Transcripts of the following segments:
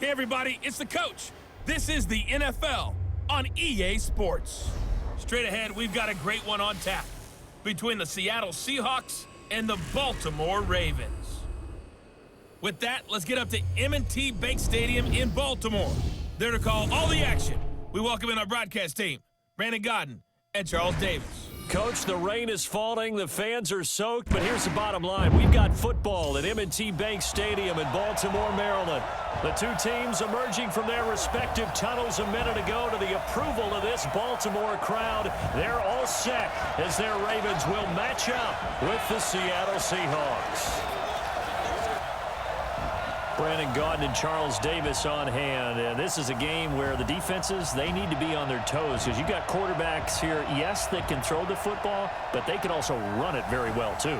Hey everybody, it's the coach. This is the NFL on EA Sports. Straight ahead, we've got a great one on tap between the Seattle Seahawks and the Baltimore Ravens. With that, let's get up to M&T Bank Stadium in Baltimore. There to call all the action, we welcome in our broadcast team, Brandon Godden and Charles Davis. Coach, the rain is falling, the fans are soaked, but here's the bottom line. We've got football at M&T Bank Stadium in Baltimore, Maryland. The two teams emerging from their respective tunnels a minute ago to the approval of this Baltimore crowd. They're all set as their Ravens will match up with the Seattle Seahawks. Brandon Gaudin and Charles Davis on hand. And this is a game where the defenses, they need to be on their toes because you've got quarterbacks here, yes, that can throw the football, but they can also run it very well, too.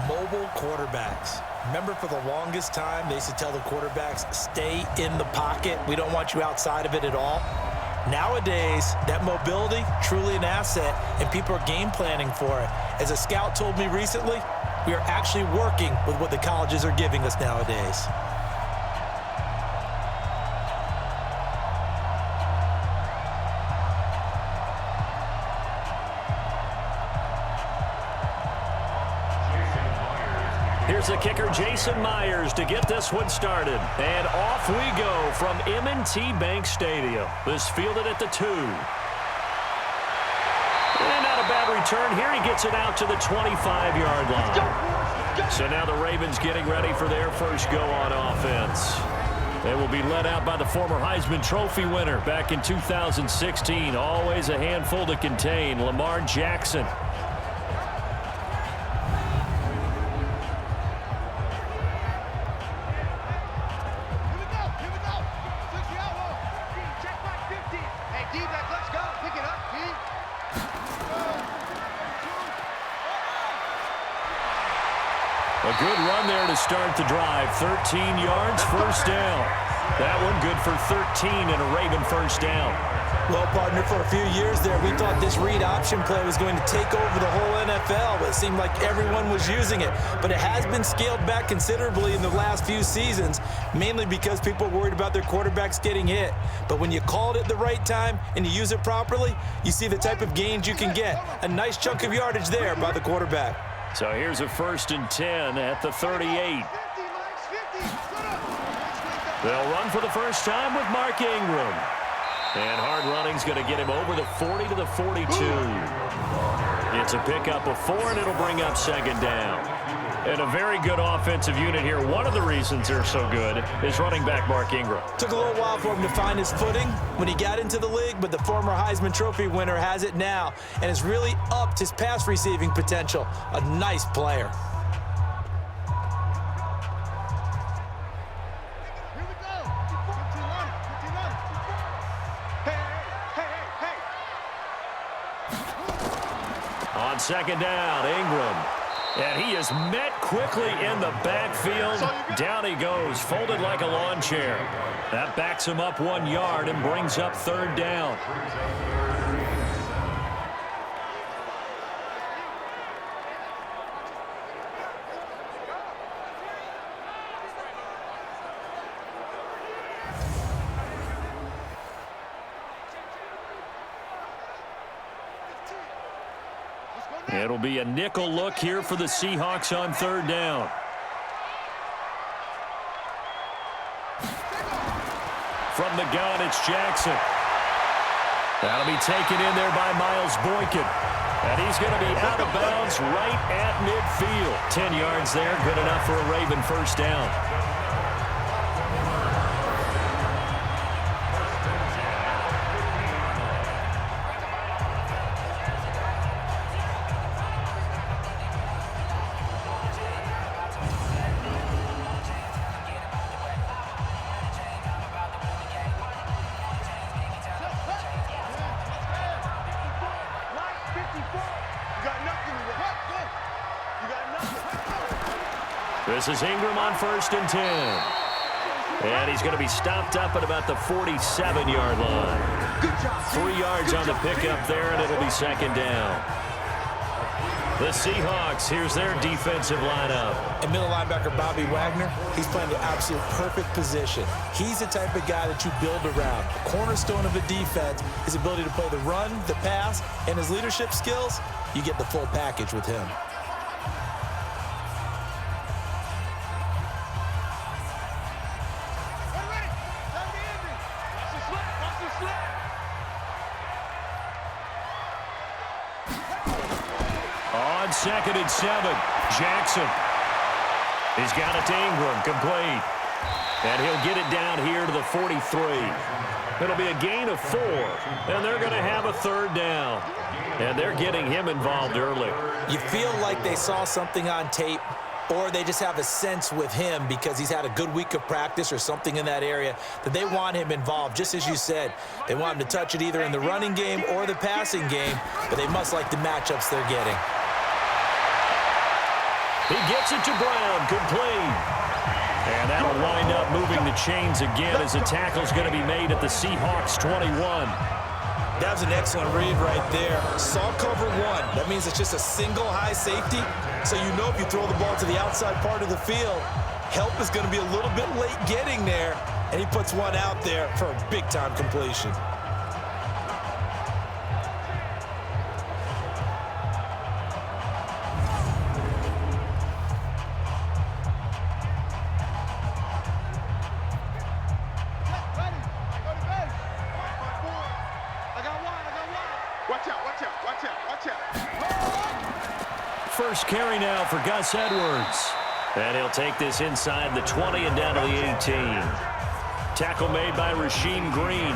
Mobile quarterbacks. Remember, for the longest time, they used to tell the quarterbacks, stay in the pocket. We don't want you outside of it at all. Nowadays, that mobility, truly an asset, and people are game planning for it. As a scout told me recently, we are actually working with what the colleges are giving us nowadays. Here's the kicker, Jason Myers, to get this one started. And off we go from M&T Bank Stadium. This fielded at the 2. And not a bad return here. He gets it out to the 25-yard line. So now the Ravens getting ready for their first go on offense. They will be led out by the former Heisman Trophy winner back in 2016. Always a handful to contain, Lamar Jackson. A good run there to start the drive. 13 yards, first down. That one good for 13 and a Raven first down. Well, partner, for a few years there, we thought this read option play was going to take over the whole NFL. It seemed like everyone was using it. But it has been scaled back considerably in the last few seasons, mainly because people are worried about their quarterbacks getting hit. But when you call it at the right time and you use it properly, you see the type of gains you can get. A nice chunk of yardage there by the quarterback. So here's a 1st and 10 at the 38. They'll run for the first time with Mark Ingram. And hard running's going to get him over the 40 to the 42. It's a pickup of 4, and it'll bring up second down. And a very good offensive unit here. One of the reasons they're so good is running back Mark Ingram. Took a little while for him to find his footing when he got into the league, but the former Heisman Trophy winner has it now and has really upped his pass receiving potential. A nice player. On second down, Ingram. And he is met quickly in the backfield. Down he goes, folded like a lawn chair. That backs him up 1 yard and brings up third down. It'll be a nickel look here for the Seahawks on third down. From the gun, it's Jackson. That'll be taken in there by Miles Boykin. And he's going to be out of bounds right at midfield. 10 yards there, good enough for a Raven first down. This is Ingram on 1st and 10. And he's going to be stopped up at about the 47-yard line. 3 yards on the pickup there, and it'll be second down. The Seahawks, here's their defensive lineup. And middle linebacker Bobby Wagner, he's playing the absolute perfect position. He's the type of guy that you build around. The cornerstone of a defense, his ability to play the run, the pass, and his leadership skills, you get the full package with him. On 2nd and 7, Jackson. He's got it to Ingram, complete. And he'll get it down here to the 43. It'll be a gain of 4, and they're going to have a 3rd down. And they're getting him involved early. You feel like they saw something on tape, or they just have a sense with him because he's had a good week of practice or something in that area that they want him involved. Just as you said, they want him to touch it either in the running game or the passing game, but they must like the matchups they're getting. He gets it to Brown, complete. And that'll wind up moving the chains again as the tackle's going to be made at the Seahawks 21. That was an excellent read right there. Saw cover 1. That means it's just a single high safety. So you know if you throw the ball to the outside part of the field, help is going to be a little bit late getting there. And he puts one out there for a big-time completion. First carry now for Gus Edwards. And he'll take this inside the 20 and down to the 18. Tackle made by Rasheem Green.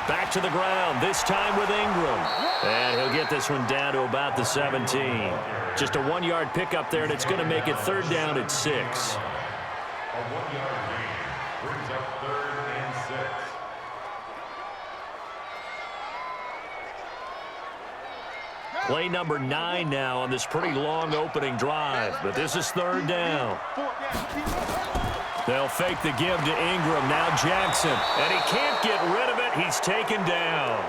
Back to the ground, this time with Ingram. And he'll get this one down to about the 17. Just a 1-yard pickup there, and it's going to make it 3rd down at 6. A 1-yard gain brings up 3rd and 6. Play number 9 now on this pretty long opening drive, but this is 3rd down. They'll fake the give to Ingram, now Jackson, and he can't get rid of it. He's taken down.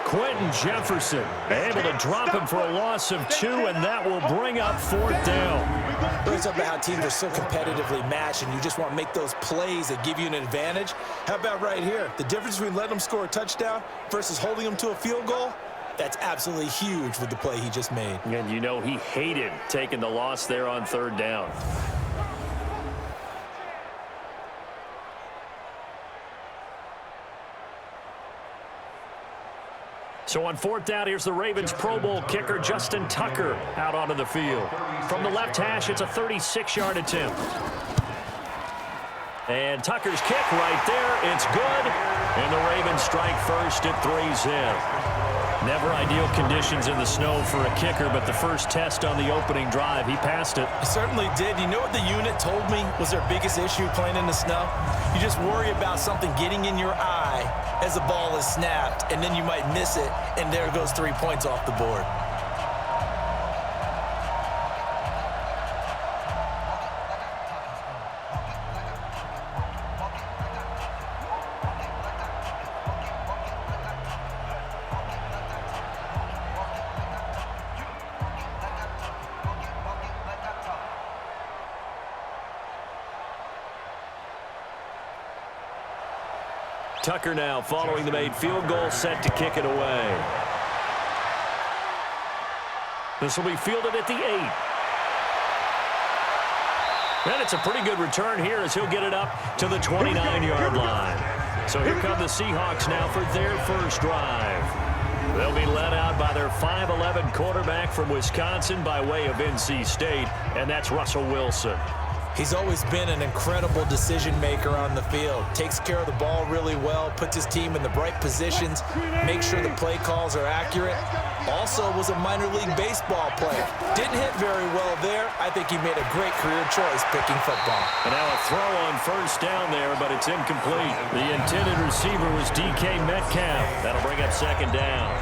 Quentin Jefferson able to drop him for a loss of 2, and that will bring up 4th down. It's about how teams are so competitively matched, and you just want to make those plays that give you an advantage. How about right here? The difference between letting them score a touchdown versus holding them to a field goal, that's absolutely huge with the play he just made. And you know he hated taking the loss there on 3rd down. So on 4th down, here's the Ravens Pro Bowl kicker Justin Tucker out onto the field. From the left hash, it's a 36-yard attempt. And Tucker's kick right there, it's good. And the Ravens strike first at 3 zip. Never ideal conditions in the snow for a kicker, but the first test on the opening drive, he passed it. He certainly did. You know what the unit told me was their biggest issue playing in the snow? You just worry about something getting in your eye as the ball is snapped, and then you might miss it, and there goes 3 points off the board. Tucker now following the made field goal, set to kick it away. This will be fielded at the 8. And it's a pretty good return here as he'll get it up to the 29-yard line. So here come the Seahawks now for their first drive. They'll be led out by their 5'11 quarterback from Wisconsin by way of NC State, and that's Russell Wilson. He's always been an incredible decision maker on the field. Takes care of the ball really well, puts his team in the right positions, makes sure the play calls are accurate. Also was a minor league baseball player. Didn't hit very well there. I think he made a great career choice picking football. And now a throw on first down there, but it's incomplete. The intended receiver was DK Metcalf. That'll bring up 2nd down.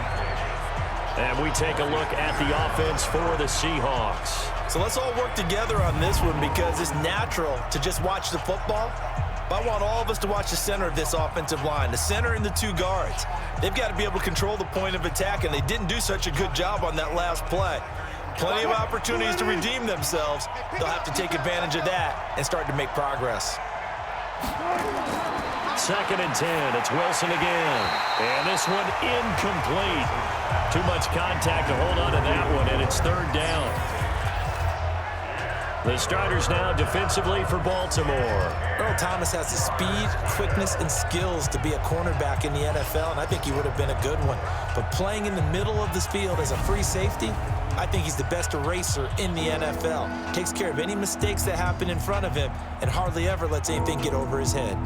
And we take a look at the offense for the Seahawks. So let's all work together on this one because it's natural to just watch the football. But I want all of us to watch the center of this offensive line, the center and the two guards. They've got to be able to control the point of attack, and they didn't do such a good job on that last play. Plenty of opportunities to redeem themselves. They'll have to take advantage of that and start to make progress. 2nd and 10. It's Wilson again. And this one incomplete. Too much contact to hold on to that one, and it's 3rd down. The starters now defensively for Baltimore. Earl Thomas has the speed, quickness, and skills to be a cornerback in the NFL, and I think he would have been a good one. But playing in the middle of this field as a free safety, I think he's the best eraser in the NFL. Takes care of any mistakes that happen in front of him and hardly ever lets anything get over his head.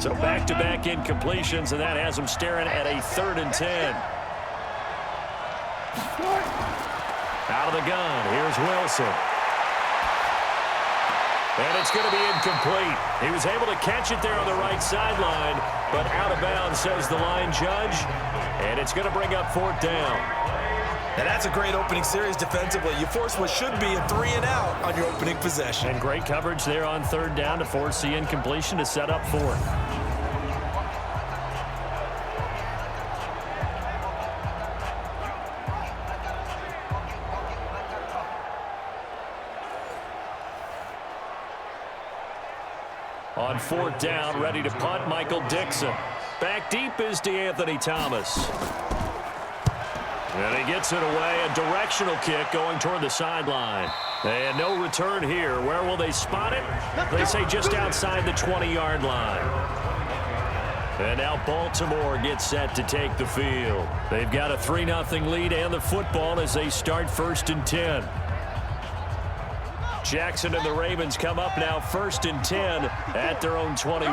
So back-to-back incompletions, and that has him staring at a 3rd and 10. Out of the gun, here's Wilson. And it's going to be incomplete. He was able to catch it there on the right sideline, but out of bounds, says the line judge. And it's going to bring up 4th down. Now that's a great opening series defensively. You force what should be a 3-and-out on your opening possession. And great coverage there on 3rd down to force the incompletion to set up 4th. On 4th down, ready to punt, Michael Dixon. Back deep is DeAnthony Thomas. And he gets it away, a directional kick going toward the sideline. And no return here. Where will they spot it? They say just outside the 20-yard line. And now Baltimore gets set to take the field. They've got a 3-0 lead and the football as they start 1st and 10. Jackson and the Ravens come up now 1st and 10 at their own 21.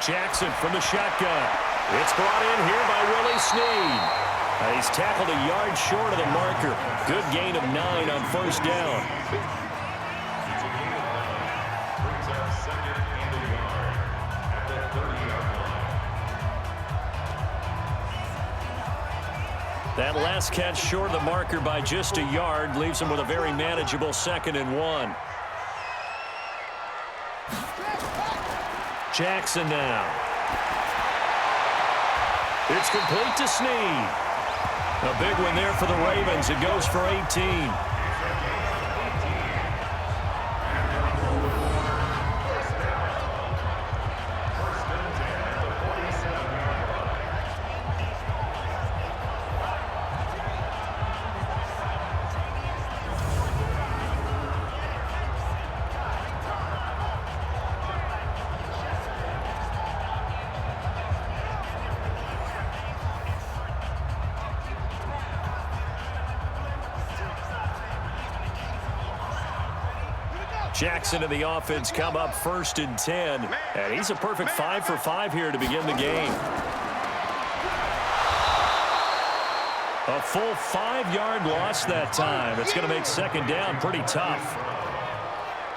Jackson from the shotgun. It's brought in here by Willie Snead. He's tackled a yard short of the marker. Good gain of 9 on 1st down. That last catch short of the marker by just a yard leaves him with a very manageable 2nd and 1. Jackson now. It's complete to Snead. A big one there for the Ravens. It goes for 18. Jackson and the offense come up 1st and 10. And he's a perfect 5 for 5 here to begin the game. A full 5-yard loss that time. It's going to make 2nd down pretty tough.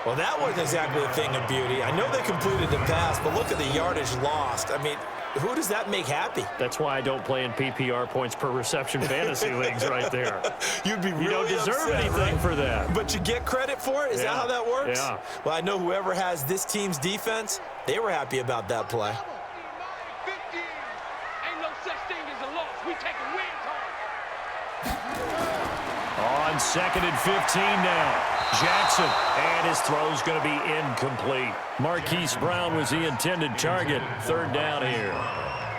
Well, that wasn't exactly a thing of beauty. I know they completed the pass, but look at the yardage lost. I mean, who does that make happy? That's why I don't play in PPR points per reception fantasy leagues right there. You'd be really You don't deserve upset, anything right? for that. But you get credit for it? Is that how that works? Yeah. Well, I know whoever has this team's defense, they were happy about that play. Ain't no such thing as a loss. We take a win On 2nd and 15 now. Jackson, and his throw's going to be incomplete. Marquise Brown was the intended target. 3rd down here.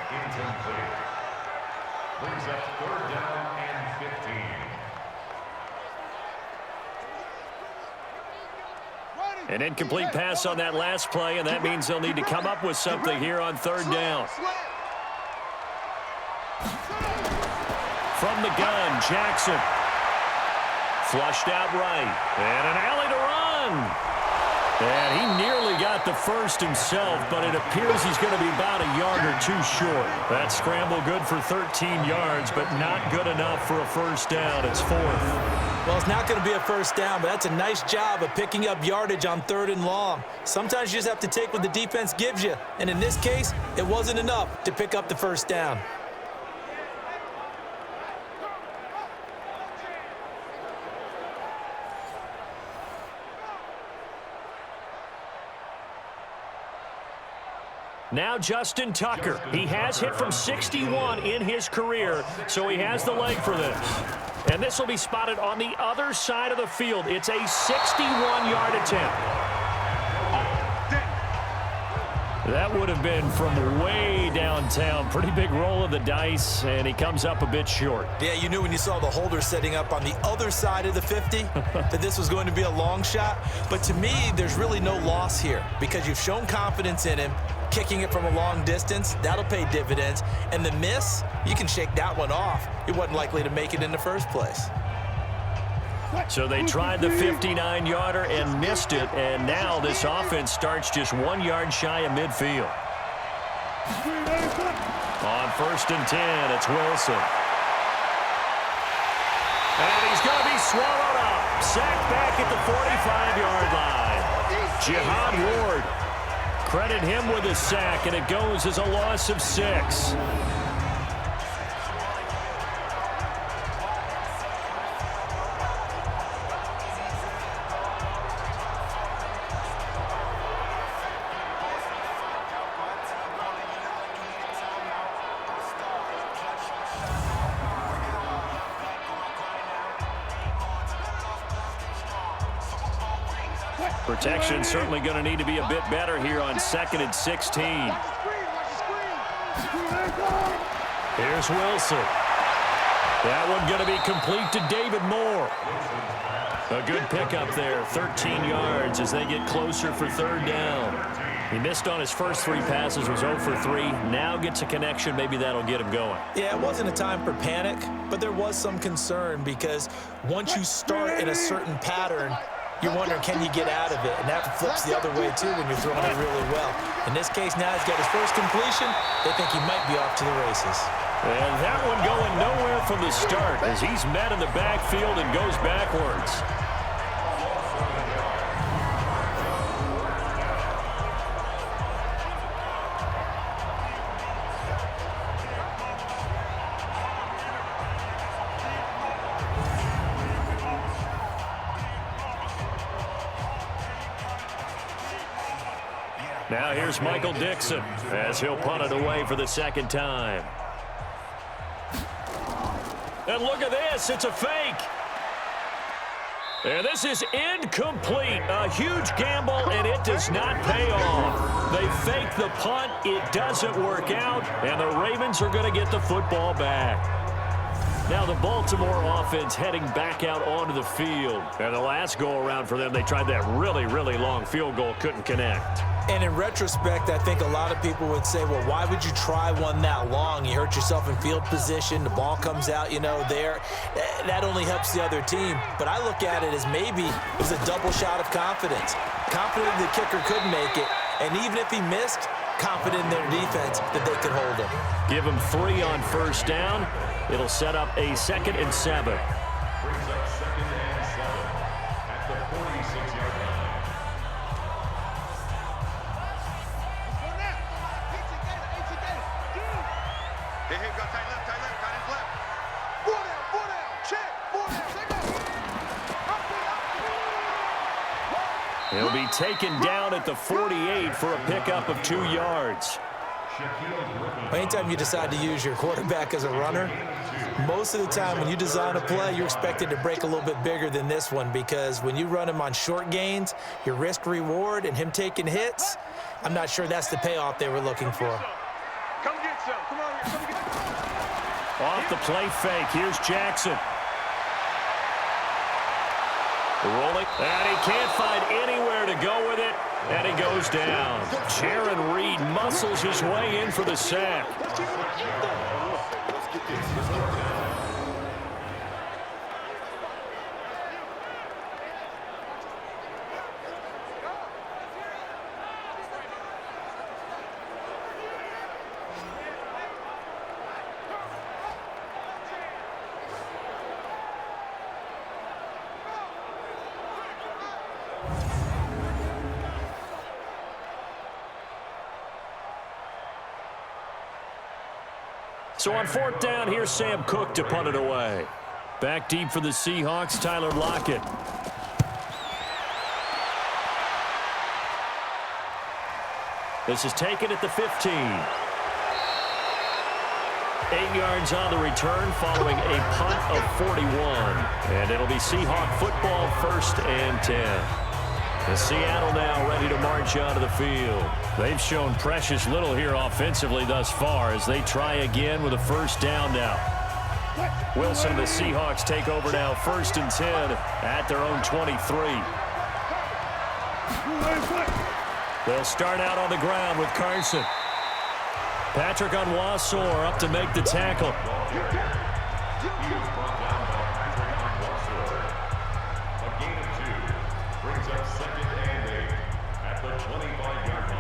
Incomplete. Brings up 3rd down and 15. An incomplete pass on that last play, and that means they'll need to come up with something here on 3rd down. From the gun, Jackson. Flushed out right. And an alley to run. And he nearly got the first himself, but it appears he's going to be about a yard or 2 short. That scramble good for 13 yards, but not good enough for a 1st down. It's 4th. Well, it's not going to be a first down, but that's a nice job of picking up yardage on 3rd and long. Sometimes you just have to take what the defense gives you, and in this case, it wasn't enough to pick up the first down. Now Justin Tucker. He has hit from 61 in his career, so he has the leg for this. And this will be spotted on the other side of the field. It's a 61-yard attempt. That would have been from way downtown. Pretty big roll of the dice, and he comes up a bit short. Yeah, you knew when you saw the holder setting up on the other side of the 50 that this was going to be a long shot. But to me, there's really no loss here because you've shown confidence in him. Kicking it from a long distance, that'll pay dividends. And the miss, you can shake that one off. He wasn't likely to make it in the first place. So they tried the 59-yarder and missed it, and now this offense starts just 1 yard shy of midfield. On 1st and 10, it's Wilson. And he's going to be swallowed up. Sacked back at the 45-yard line. Jihad Ward. Credit him with a sack, and it goes as a loss of 6. Protection certainly going to need to be a bit better here on 2nd and 16. Here's Wilson. That one going to be complete to David Moore. A good pickup there, 13 yards as they get closer for 3rd down. He missed on his first 3 passes, was 0 for 3. Now gets a connection. Maybe that'll get him going. Yeah, it wasn't a time for panic, but there was some concern because once you start in a certain pattern, you're wondering, can you get out of it? And that flips the other way, too, when you're throwing it really well. In this case, now he's got his first completion. They think he might be off to the races. And that one going nowhere from the start as he's met in the backfield and goes backwards. Now here's Michael Dixon as he'll punt it away for the 2nd time. And look at this, it's a fake. And this is incomplete. A huge gamble, and it does not pay off. They fake the punt, it doesn't work out, and the Ravens are going to get the football back. Now the Baltimore offense heading back out onto the field. And the last go-around for them, they tried that really, really long field goal, couldn't connect. And in retrospect, I think a lot of people would say, well, why would you try one that long? You hurt yourself in field position. The ball comes out, there. That only helps the other team. But I look at it as maybe it was a double shot of confidence. Confident the kicker could make it. And even if he missed, confident in their defense that they could hold him. Give him 3 on 1st down. It'll set up a 2nd and 7. Brings up 2nd and 7 at the 46-yard line. Hey, go tight left. 4 down, check, 4 down, He'll be taken down at the 48 for a pickup of 2 yards. Anytime you decide to use your quarterback as a runner, most of the time when you design a play, you're expected to break a little bit bigger than this one because when you run him on short gains, your risk-reward and him taking hits, I'm not sure that's the payoff they were looking for. Come get some. Come on here. Come get some. Off the play fake, here's Jackson. Rolling, and he can't find anywhere to go with it, and he goes down. Jaron Reed muscles his way in for the sack. So on 4th down, here's Sam Cook to punt it away. Back deep for the Seahawks, Tyler Lockett. This is taken at the 15. 8 yards on the return following a punt of 41. And it'll be Seahawk football, 1st and 10. The Seattle now ready to march onto the field. They've shown precious little here offensively thus far as they try again with a 1st down now. Wilson and the Seahawks take over now, 1st and 10 at their own 23. They'll start out on the ground with Carson. Patrick Onwuasor up to make the tackle. He was brought down by Patrick Onwuasor. A gain of 2 brings up 2nd and 8 at the 25-yard line.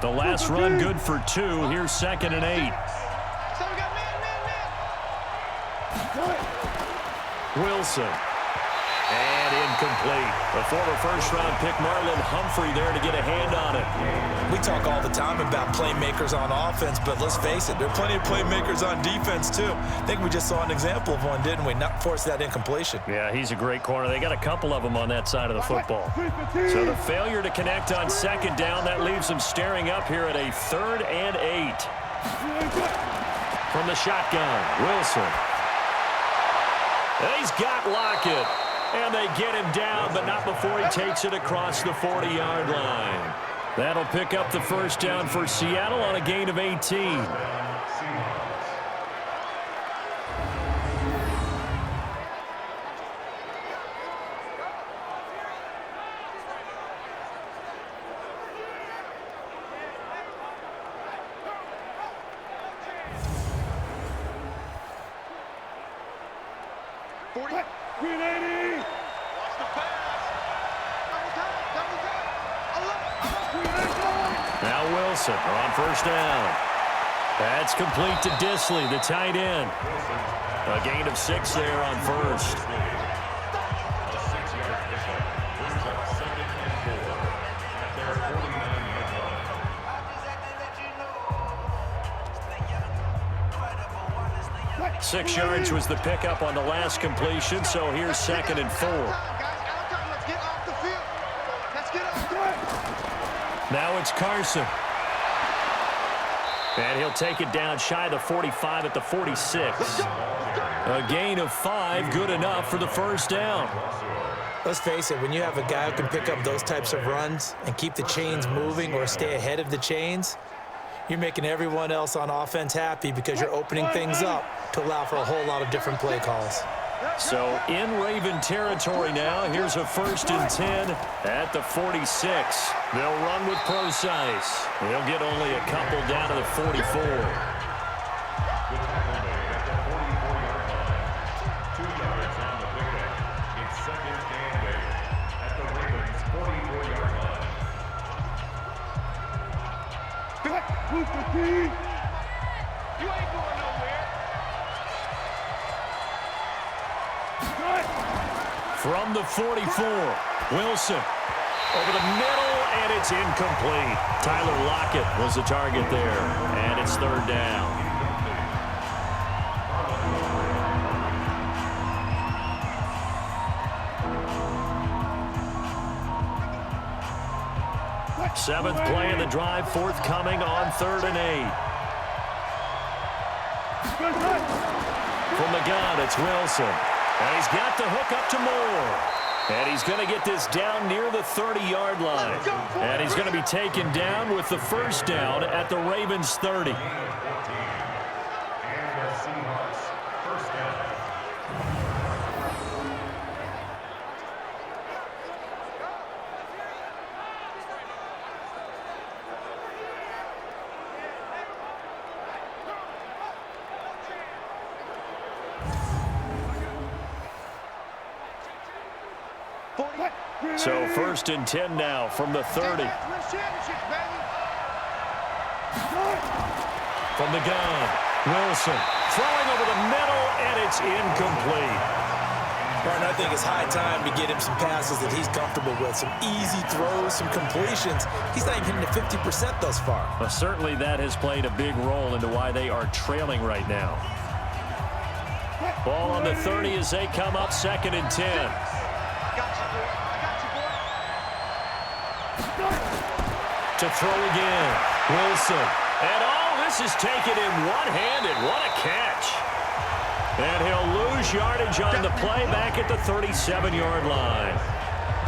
The last run good for 2. Here's 2nd and 8. So we got man. Wilson. And incomplete. The former 1st-round pick Marlon Humphrey there to get a hand on it. We talk all the time about playmakers on offense, but let's face it, there are plenty of playmakers on defense, too. I think we just saw an example of one, didn't we? Not force that incompletion. Yeah, he's a great corner. They got a couple of them on that side of the football. So the failure to connect on 2nd down, that leaves them staring up here at a 3rd and 8. From the shotgun, Wilson. And he's got Lockett. And they get him down, but not before he takes it across the 40-yard line. That'll pick up the 1st down for Seattle on a gain of 18. Now Wilson on 1st down. That's complete to Disley, the tight end. A gain of 6 there on 1st. A 6-yard pickup brings up 2nd and 4 at their 49-yard line. 6 yards was the pickup on the last completion, so here's 2nd and 4. Now it's Carson. And he'll take it down shy of the 45 at the 46. A gain of 5, good enough for the 1st down. Let's face it, when you have a guy who can pick up those types of runs and keep the chains moving or stay ahead of the chains, you're making everyone else on offense happy because you're opening things up to allow for a whole lot of different play calls. So in Raven territory now, here's a 1st and 10 at the 46. They'll run with Procise. They'll get only a couple down to the 44. Good tackle made at the 44-yard line. 2 yards on the pickup. It's 2nd and 8 at the Ravens' 44-yard line. You ain't going nowhere. From the 44, Wilson over the middle, and it's incomplete. Tyler Lockett was the target there, and it's 3rd down. Seventh play of the drive, forthcoming on 3rd and 8. From the gun, it's Wilson. And he's got the hook up to Moore. And he's going to get this down near the 30-yard line. And he's going to be taken down with the 1st down at the Ravens' 30. And the Seahawks' 1st down. So 1st and 10 now from the 30. From the gun, Wilson throwing over the middle, and it's incomplete. Martin, I think it's high time to get him some passes that he's comfortable with, some easy throws, some completions. He's not even hitting to 50% thus far. Well, certainly that has played a big role into why they are trailing right now. Ball on the 30 as they come up 2nd and 10. To throw again, Wilson. And this is taken in one-handed. What a catch. And he'll lose yardage on the play back at the 37-yard line.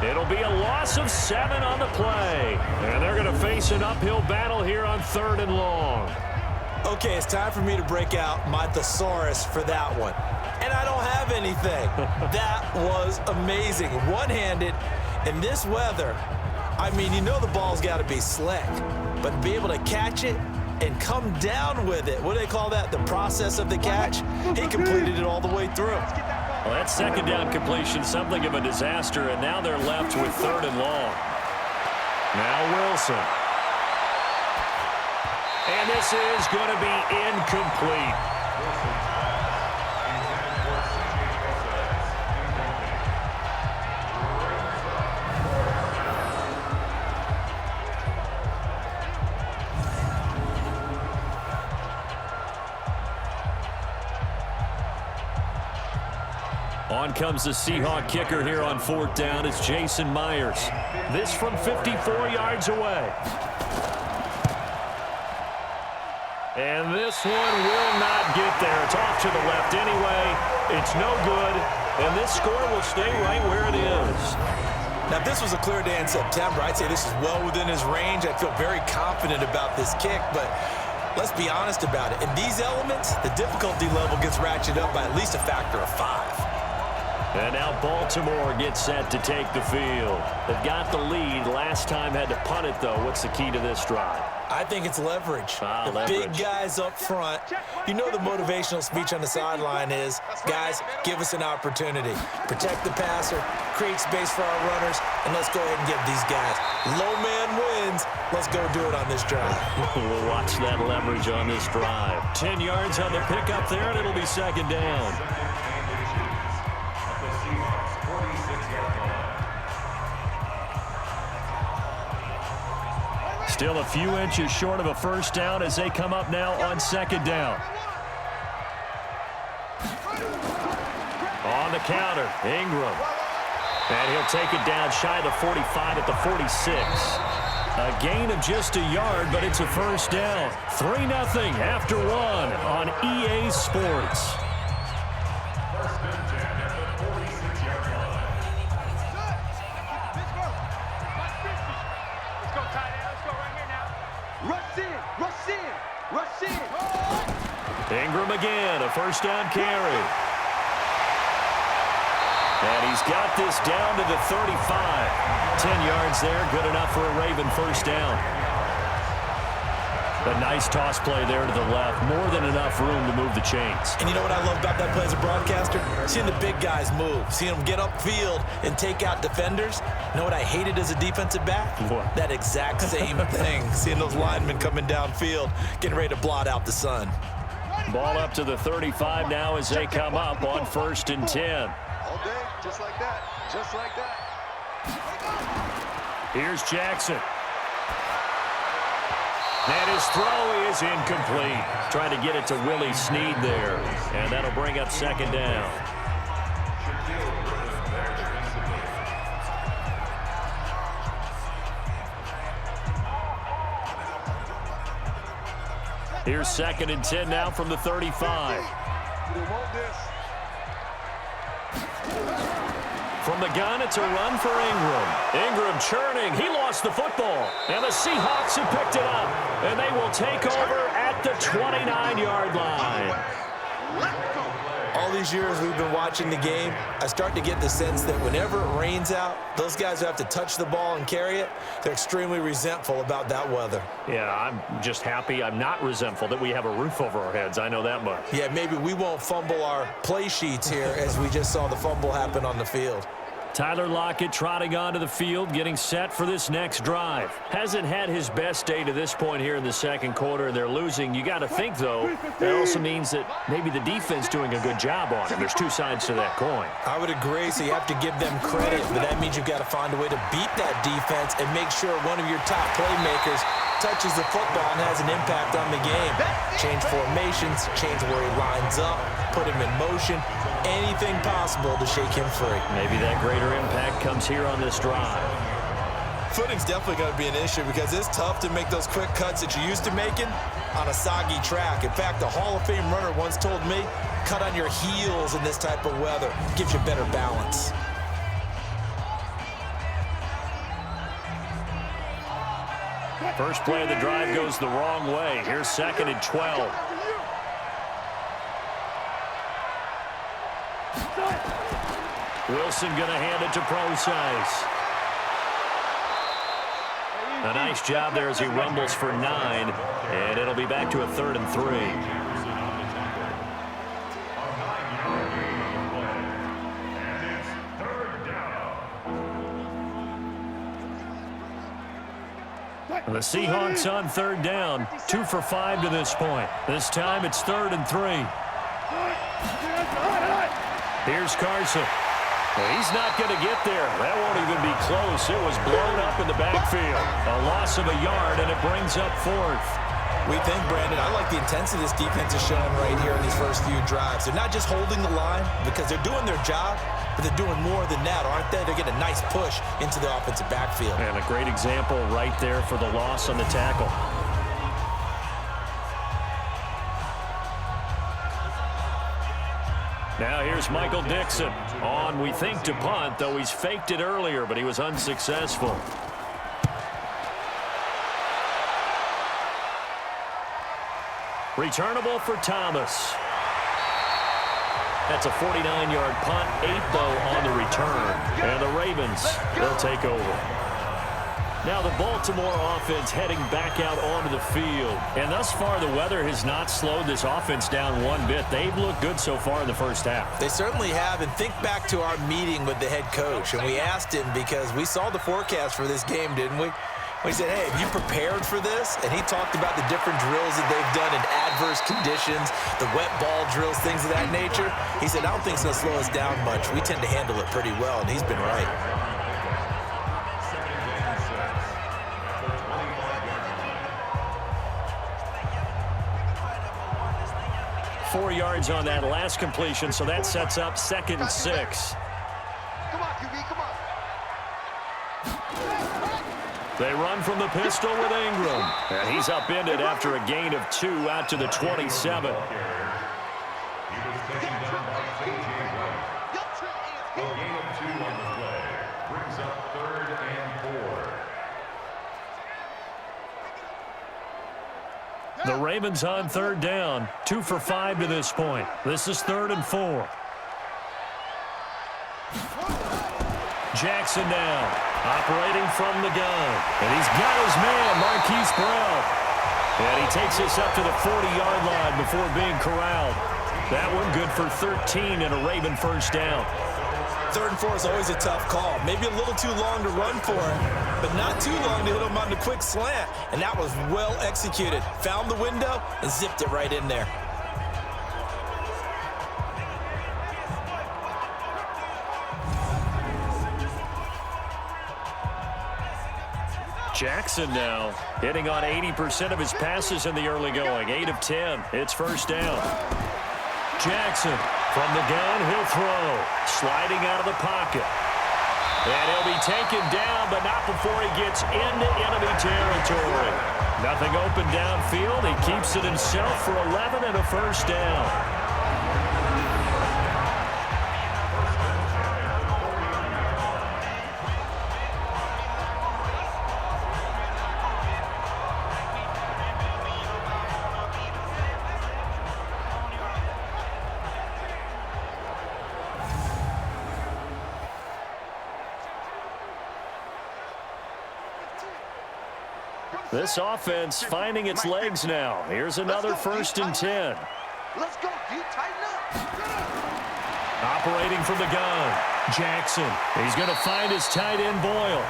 It'll be a loss of 7 on the play. And they're going to face an uphill battle here on 3rd and long. Okay, it's time for me to break out my thesaurus for that one. And I don't have anything. That was amazing. One-handed in this weather. I mean, you know the ball's got to be slick. But to be able to catch it and come down with it, what do they call that? The process of the catch? He completed it all the way through. Well, that 2nd down completion, something of a disaster, and now they're left with 3rd and long. Now Wilson. And this is going to be incomplete. On comes the Seahawk kicker here on 4th down. It's Jason Myers. This from 54 yards away. And this one will not get there. It's off to the left anyway. It's no good. And this score will stay right where it is. Now, if this was a clear day in September, I'd say this is well within his range. I feel very confident about this kick, but let's be honest about it. In these elements, the difficulty level gets ratcheted up by at least a factor of 5. And now Baltimore gets set to take the field. They've got the lead. Last time had to punt it, though. What's the key to this drive? I think it's leverage. The leverage. Big guys up front. You know the motivational speech on the sideline is, guys, give us an opportunity. Protect the passer, create space for our runners, and let's go ahead and give these guys. Low man wins. Let's go do it on this drive. We'll watch that leverage on this drive. 10 yards on the pickup there, and it'll be 2nd down. Still a few inches short of a 1st down as they come up now on 2nd down. On the counter, Ingram. And he'll take it down shy of the 45 at the 46. A gain of just a yard, but it's a 1st down. 3-0 after 1 on EA Sports. Ingram again, a 1st down carry. And he's got this down to the 35. 10 yards there, good enough for a Raven 1st down. A nice toss play there to the left. More than enough room to move the chains. And you know what I love about that play as a broadcaster? Seeing the big guys move. Seeing them get upfield and take out defenders. You know what I hated as a defensive back? What? That exact same thing. Seeing those linemen coming downfield, getting ready to blot out the sun. Ball up to the 35 now as they come up on 1st and 10. All day, just like that. Just like that. Here's Jackson. And his throw is incomplete. Trying to get it to Willie Snead there. And that'll bring up 2nd down. Here's 2nd and 10 now from the 35. From the gun, it's a run for Ingram. Ingram churning. He lost the football. And the Seahawks have picked it up. And they will take over at the 29-yard line. All these years we've been watching the game, I start to get the sense that whenever it rains out, those guys who have to touch the ball and carry it, they're extremely resentful about that weather. Yeah, I'm just happy I'm not resentful that we have a roof over our heads. I know that much. Yeah, maybe we won't fumble our play sheets here as we just saw the fumble happen on the field. Tyler Lockett trotting onto the field, getting set for this next drive. Hasn't had his best day to this point here in the second quarter, and they're losing. You got to think, though, that also means that maybe the defense doing a good job on it. There's two sides to that coin. I would agree, so you have to give them credit, but that means you've got to find a way to beat that defense and make sure one of your top playmakers touches the football and has an impact on the game. Change formations, change where he lines up, put him in motion, anything possible to shake him free. Maybe that greater impact comes here on this drive. Footing's definitely going to be an issue because it's tough to make those quick cuts that you're used to making on a soggy track. In fact, a Hall of Fame runner once told me, cut on your heels in this type of weather. Gives you better balance. First play of the drive goes the wrong way. Here's 2nd and 12. Wilson going to hand it to Procise. A nice job there as he rumbles for 9, and it'll be back to a 3rd and 3. The Seahawks on 3rd down, 2 for 5 to this point. This time it's 3rd and 3. Here's Carson. He's not going to get there. That won't even be close. It was blown up in the backfield. A loss of a yard, and it brings up 4th. We think, Brandon, I like the intensity this defense is showing right here in these first few drives. They're not just holding the line because they're doing their job, but they're doing more than that, aren't they? They're getting a nice push into the offensive backfield. And a great example right there for the loss on the tackle. Now here's Michael Dixon on, we think, to punt, though he's faked it earlier, but he was unsuccessful. Returnable for Thomas. That's a 49-yard punt, 8 though on the return. And the Ravens, they'll take over. Now the Baltimore offense heading back out onto the field. And thus far, the weather has not slowed this offense down one bit. They've looked good so far in the first half. They certainly have. And think back to our meeting with the head coach. And we asked him because we saw the forecast for this game, didn't we? We said, hey, have you prepared for this? And he talked about the different drills that they've done in adverse conditions, the wet ball drills, things of that nature. He said, I don't think it's going to slow us down much. We tend to handle it pretty well, and he's been right. Four yards on that last completion, so that sets up 2nd and 6. Come on, QB, come on. They run from the pistol with Ingram. And he's upended after a gain of 2 out to the 27. The Ravens on 3rd down, 2 for 5 to this point. This is 3rd and 4. Jackson now, operating from the gun. And he's got his man, Marquise Brown. And he takes us up to the 40-yard line before being corralled. That one good for 13 and a Raven first down. 3rd and 4 is always a tough call. Maybe a little too long to run for him, but not too long to hit him on the quick slant. And that was well executed. Found the window and zipped it right in there. Jackson now hitting on 80% of his passes in the early going. 8 of 10. It's first down. Jackson from the gun. He'll throw. Sliding out of the pocket. And he'll be taken down, but not before he gets into enemy territory. Nothing open downfield. He keeps it himself for 11 and a first down. This offense finding its legs now. Here's another 1st and 10. Let's go, D. Tighten up. Operating from the gun, Jackson. He's going to find his tight end, Boyle.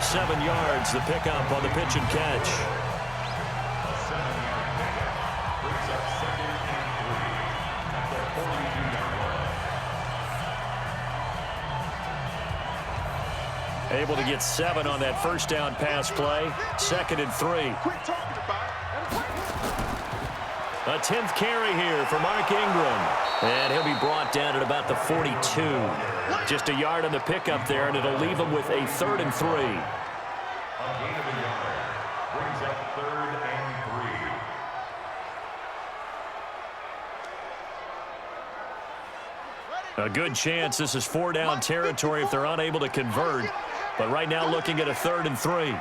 7 yards, the pickup on the pitch and catch. A 7-yard pickup brings up 2nd and 3 at the 42-yard line. Able to get 7 on that first down pass play. 2nd and 3. Quit talking about it. A 10th carry here for Mark Ingram. And he'll be brought down at about the 42. Just a yard on the pickup there, and it'll leave him with a 3rd and 3. A gain of a yard brings up 3rd and 3. A good chance this is 4-down territory if they're unable to convert. But right now looking at a 3rd and 3.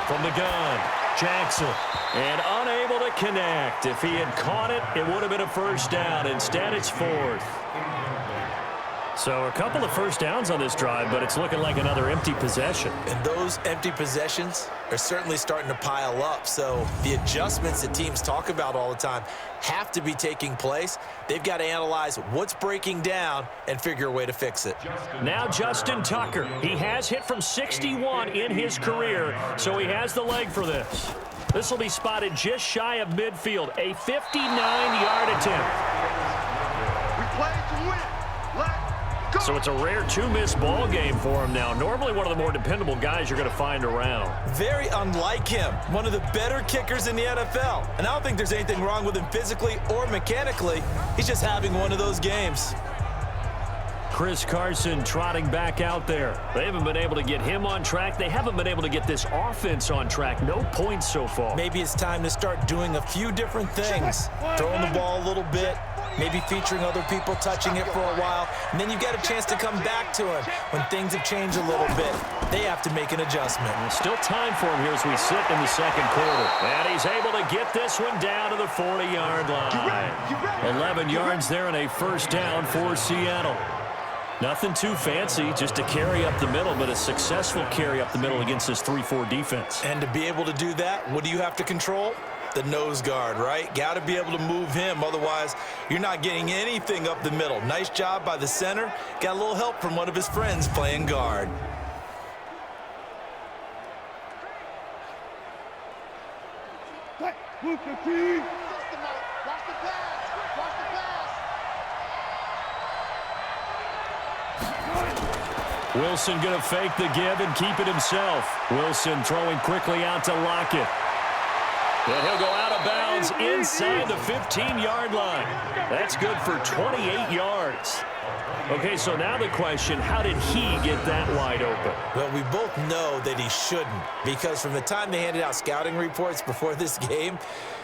From the gun, Jackson. And unable to connect. If he had caught it, it would have been a 1st down. Instead, it's 4th. So a couple of 1st downs on this drive, but it's looking like another empty possession. And those empty possessions are certainly starting to pile up. So the adjustments that teams talk about all the time have to be taking place. They've got to analyze what's breaking down and figure a way to fix it. Now Justin Tucker. He has hit from 61 in his career, so he has the leg for this. This will be spotted just shy of midfield. A 59-yard attempt. We played to win. Let's go. So it's a rare 2-miss ball game for him now. Normally one of the more dependable guys you're going to find around. Very unlike him. One of the better kickers in the NFL. And I don't think there's anything wrong with him physically or mechanically. He's just having one of those games. Chris Carson trotting back out there. They haven't been able to get him on track. They haven't been able to get this offense on track. No points so far. Maybe it's time to start doing a few different things. Throwing the ball a little bit, maybe featuring other people touching it for a while, and then you've got a chance to come back to him when things have changed a little bit. They have to make an adjustment. There's still time for him here as we sit in the 2nd quarter. And he's able to get this one down to the 40-yard line. 11 yards there and a 1st down for Seattle. Nothing too fancy, just a carry up the middle, but a successful carry up the middle against this 3-4 defense. And to be able to do that, what do you have to control? The nose guard, right? Got to be able to move him. Otherwise, you're not getting anything up the middle. Nice job by the center. Got a little help from one of his friends playing guard. Wilson going to fake the give and keep it himself. Wilson throwing quickly out to Lockett. And he'll go out of bounds inside the 15-yard line. That's good for 28 yards. Okay, so now the question, how did he get that wide open? Well, we both know that he shouldn't, because from the time they handed out scouting reports before this game,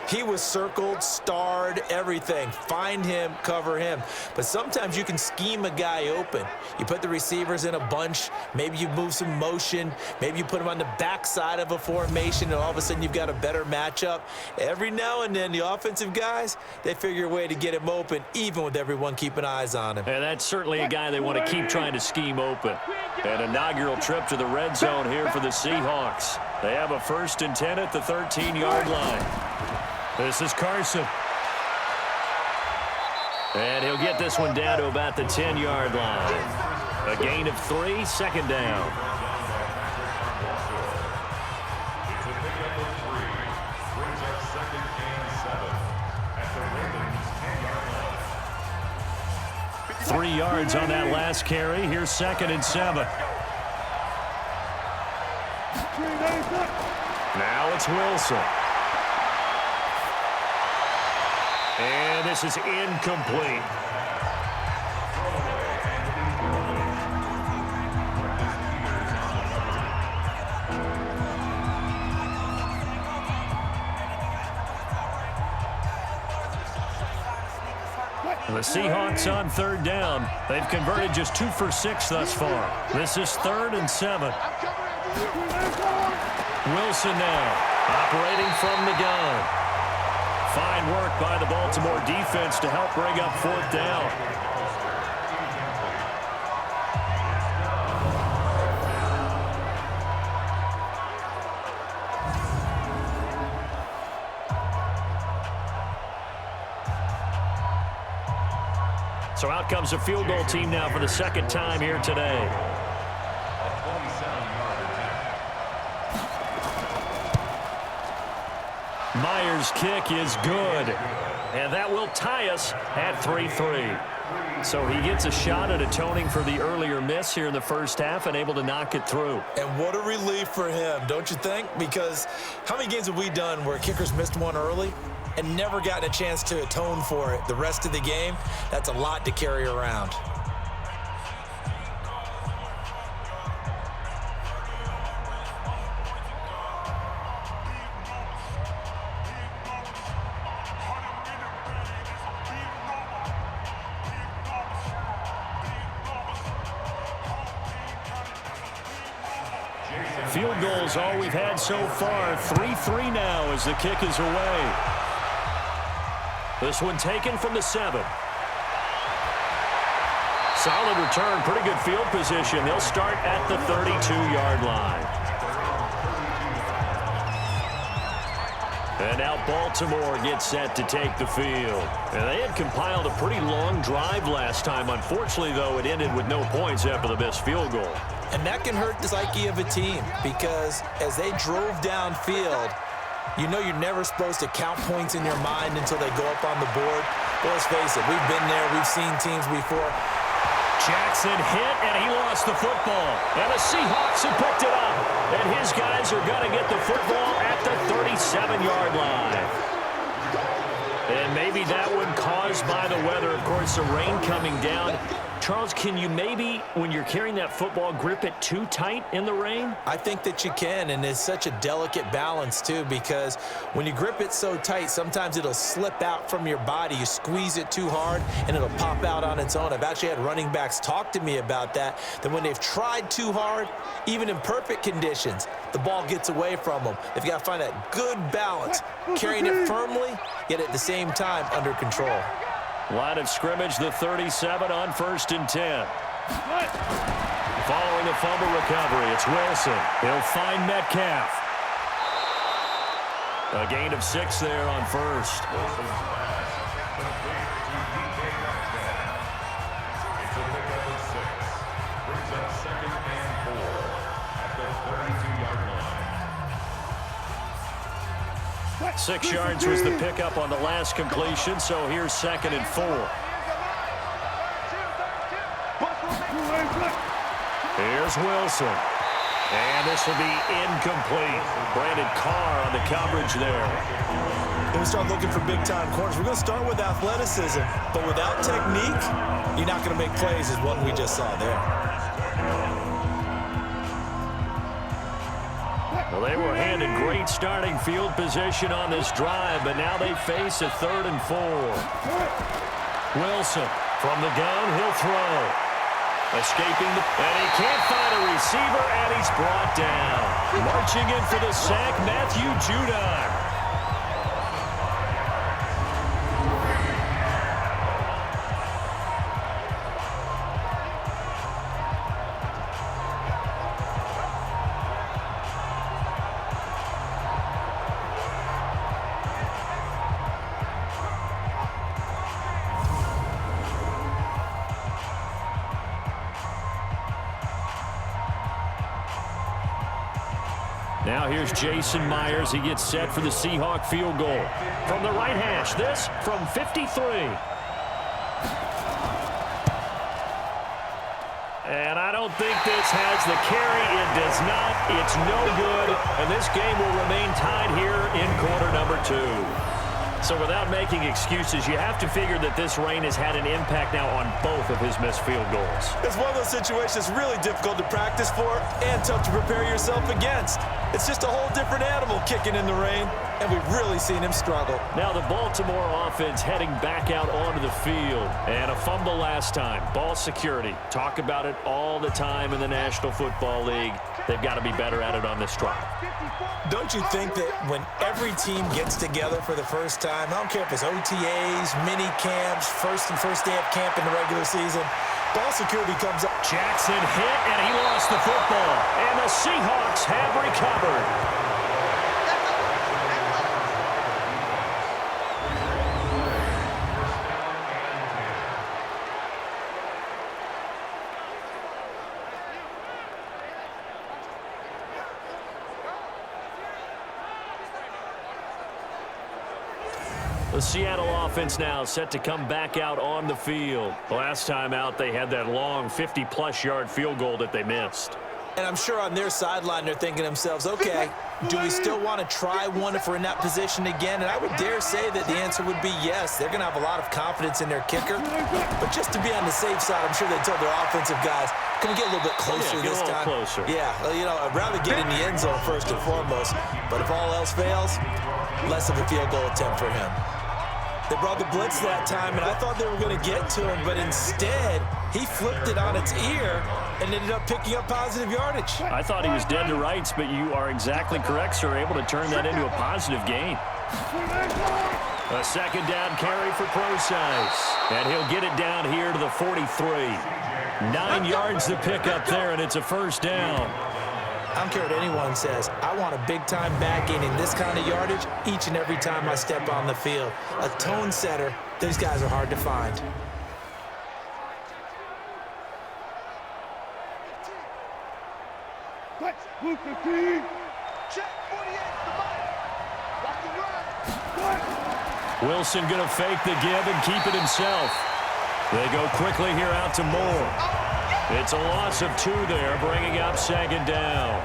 he was circled, starred, everything. Find him, cover him. But sometimes you can scheme a guy open. You put the receivers in a bunch. Maybe you move some motion. Maybe you put him on the backside of a formation, and all of a sudden you've got a better matchup. Every now and then, the offensive guys, they figure a way to get him open, even with everyone keeping eyes on him. And that's certainly a guy they want to keep trying to scheme open. An inaugural trip to the red zone here for the Seahawks. They have a 1st and 10 at the 13-yard line. This is Carson. And he'll get this one down to about the 10-yard line. A gain of 3, 2nd down. It's a pickup of 3. Brings up 2nd and 7 at the Ravens' 10-yard line. 3 yards on that last carry. Here's 2nd and 7. Now it's Wilson. And this is incomplete. The Seahawks on 3rd down. They've converted just 2 for 6 thus far. This is 3rd and 7. Wilson now operating from the gun. Fine work by the Baltimore defense to help bring up 4th down. So out comes a field goal team now for the second time here today. Myers' kick is good. And that will tie us at 3-3. So he gets a shot at atoning for the earlier miss here in the first half and able to knock it through. And what a relief for him, don't you think? Because how many games have we done where kickers missed one early and never gotten a chance to atone for it the rest of the game? That's a lot to carry around. Field goals all we've had so far. 3-3 now as the kick is away. This one taken from the 7. Solid return, pretty good field position. They'll start at the 32-yard line. And now Baltimore gets set to take the field. And they had compiled a pretty long drive last time. Unfortunately, though, it ended with no points after the missed field goal. And that can hurt the psyche of a team because as they drove downfield, you know you're never supposed to count points in your mind until they go up on the board. But let's face it, we've been there. We've seen teams before. Jackson hit, and he lost the football. And the Seahawks have picked it up. And his guys are going to get the football at the 37-yard line. And maybe that one caused by the weather. Of course, the rain coming down. Charles, can you maybe, when you're carrying that football, grip it too tight in the rain? I think that you can, and it's such a delicate balance, too, because when you grip it so tight, sometimes it'll slip out from your body. You squeeze it too hard, and it'll pop out on its own. I've actually had running backs talk to me about that when they've tried too hard, even in perfect conditions, the ball gets away from them. They've got to find that good balance, carrying it firmly, yet at the same time under control. Line of scrimmage, the 37 on 1st and 10. Following a fumble recovery, it's Wilson. He'll find Metcalf. A gain of 6 there on 1st. It's a pickup of 6. Brings up 2nd and 4 at the 32-yard line. 6 yards was the pickup on the last completion, so here's 2nd and 4. Here's Wilson. And this will be incomplete. Brandon Carr on the coverage there. When we start looking for big-time corners, we're going to start with athleticism, but without technique, you're not going to make plays as what we just saw there. Well, they were handed great starting field position on this drive, but now they face a 3rd and 4. Wilson from the gun, he'll throw. Escaping, and he can't find a receiver, and he's brought down. Marching in for the sack, Matthew Judon. Now here's Jason Myers. He gets set for the Seahawk field goal. From the right hash, this from 53. And I don't think this has the carry. It does not. It's no good. And this game will remain tied here in quarter number 2. So without making excuses, you have to figure that this rain has had an impact now on both of his missed field goals. It's one of those situations really difficult to practice for and tough to prepare yourself against. It's just a whole different animal kicking in the rain, and we've really seen him struggle. Now the Baltimore offense heading back out onto the field. And a fumble last time. Ball security. Talk about it all the time in the National Football League. They've got to be better at it on this drive. Don't you think that when every team gets together for the first time, I don't care if it's OTAs, mini camps, first day of camp in the regular season, ball security comes up. Jackson hit, and he lost the football. And the Seahawks have recovered. The Seattle offense now set to come back out on the field. Last time out, they had that long 50-plus yard field goal that they missed. And I'm sure on their sideline they're thinking to themselves, okay, do we still want to try one if we're in that position again? And I would dare say that the answer would be yes. They're going to have a lot of confidence in their kicker. But just to be on the safe side, I'm sure they told their offensive guys, can we get a little bit closer this time? Closer. Yeah, you know, I'd rather get in the end zone first and foremost. But if all else fails, less of a field goal attempt for him. They brought the blitz that time, and I thought they were going to get to him, but instead, he flipped it on its ear and ended up picking up positive yardage. I thought he was dead to rights, but you are exactly correct, sir. Able to turn that into a positive gain. A second down carry for Procise, and he'll get it down here to the 43. 9 yards to pick up there, and it's a first down. I don't care what anyone says. I want a big-time back gaining this kind of yardage each and every time I step on the field. A tone setter, these guys are hard to find. Wilson going to fake the give and keep it himself. They go quickly here out to Moore. It's a loss of 2 there, bringing up second down.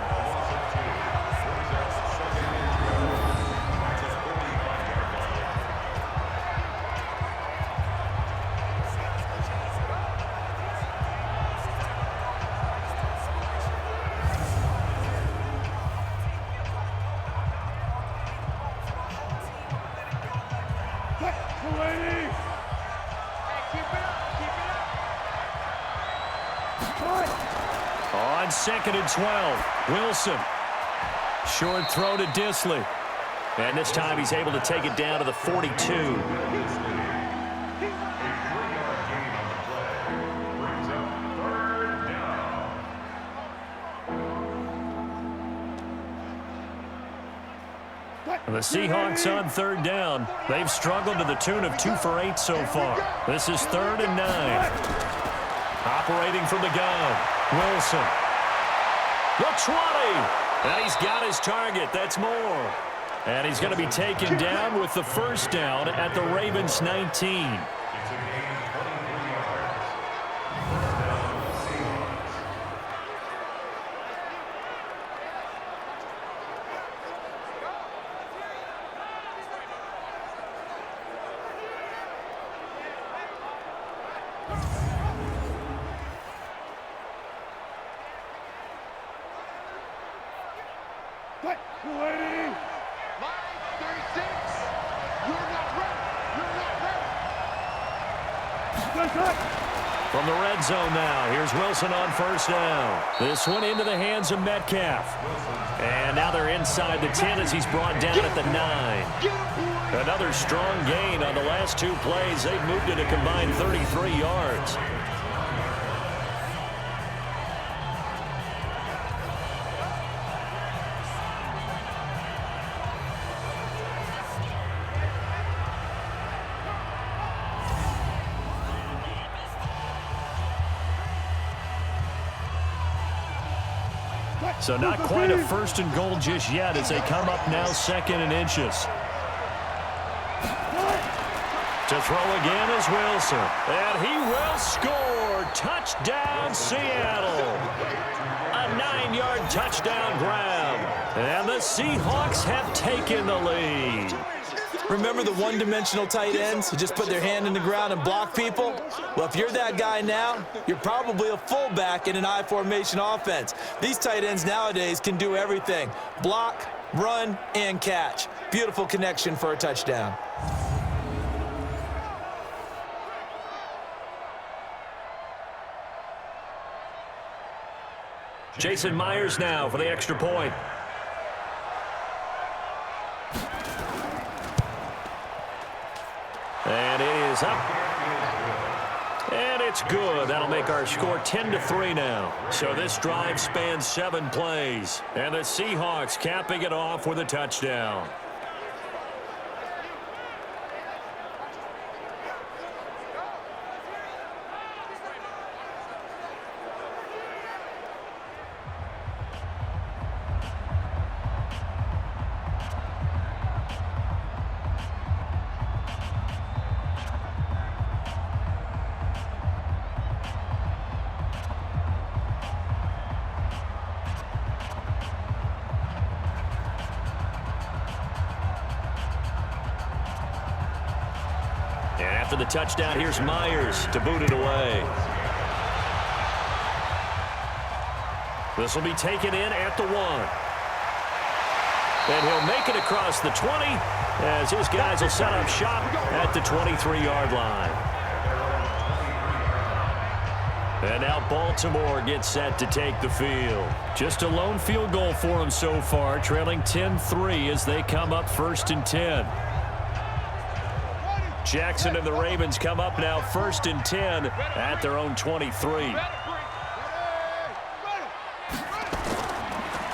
On 2nd and 12, Wilson. Short throw to Disley. And this time he's able to take it down to the 42. The Seahawks on 3rd down. They've struggled to the tune of 2 for 8 so far. This is 3rd and 9. Operating from the gun, Wilson. The 20. And he's got his target. That's Moore. And he's going to be taken down with the first down at the Ravens 19. From the red zone now, here's Wilson on first down. This one into the hands of Metcalf. And now they're inside the 10 as he's brought down at the 9. Another strong gain on the last 2 plays. They've moved it a combined 33 yards. So not quite a 1st and goal just yet as they come up now 2nd and inches. To throw again is Wilson. And he will score. Touchdown, Seattle. A 9-yard touchdown grab. And the Seahawks have taken the lead. Remember the one-dimensional tight ends who just put their hand in the ground and block people? Well, if you're that guy now, you're probably a fullback in an I-formation offense. These tight ends nowadays can do everything. Block, run, and catch. Beautiful connection for a touchdown. Jason Myers now for the extra point. And it is up. And it's good. That'll make our score 10-3 now. So this drive spans 7 plays. And the Seahawks capping it off with a touchdown. And after the touchdown, here's Myers to boot it away. This will be taken in at the 1. And he'll make it across the 20 as his guys will set up shop at the 23-yard line. And now Baltimore gets set to take the field. Just a lone field goal for them so far, trailing 10-3 as they come up 1st and 10. Jackson and the Ravens come up now 1st and 10 at their own 23.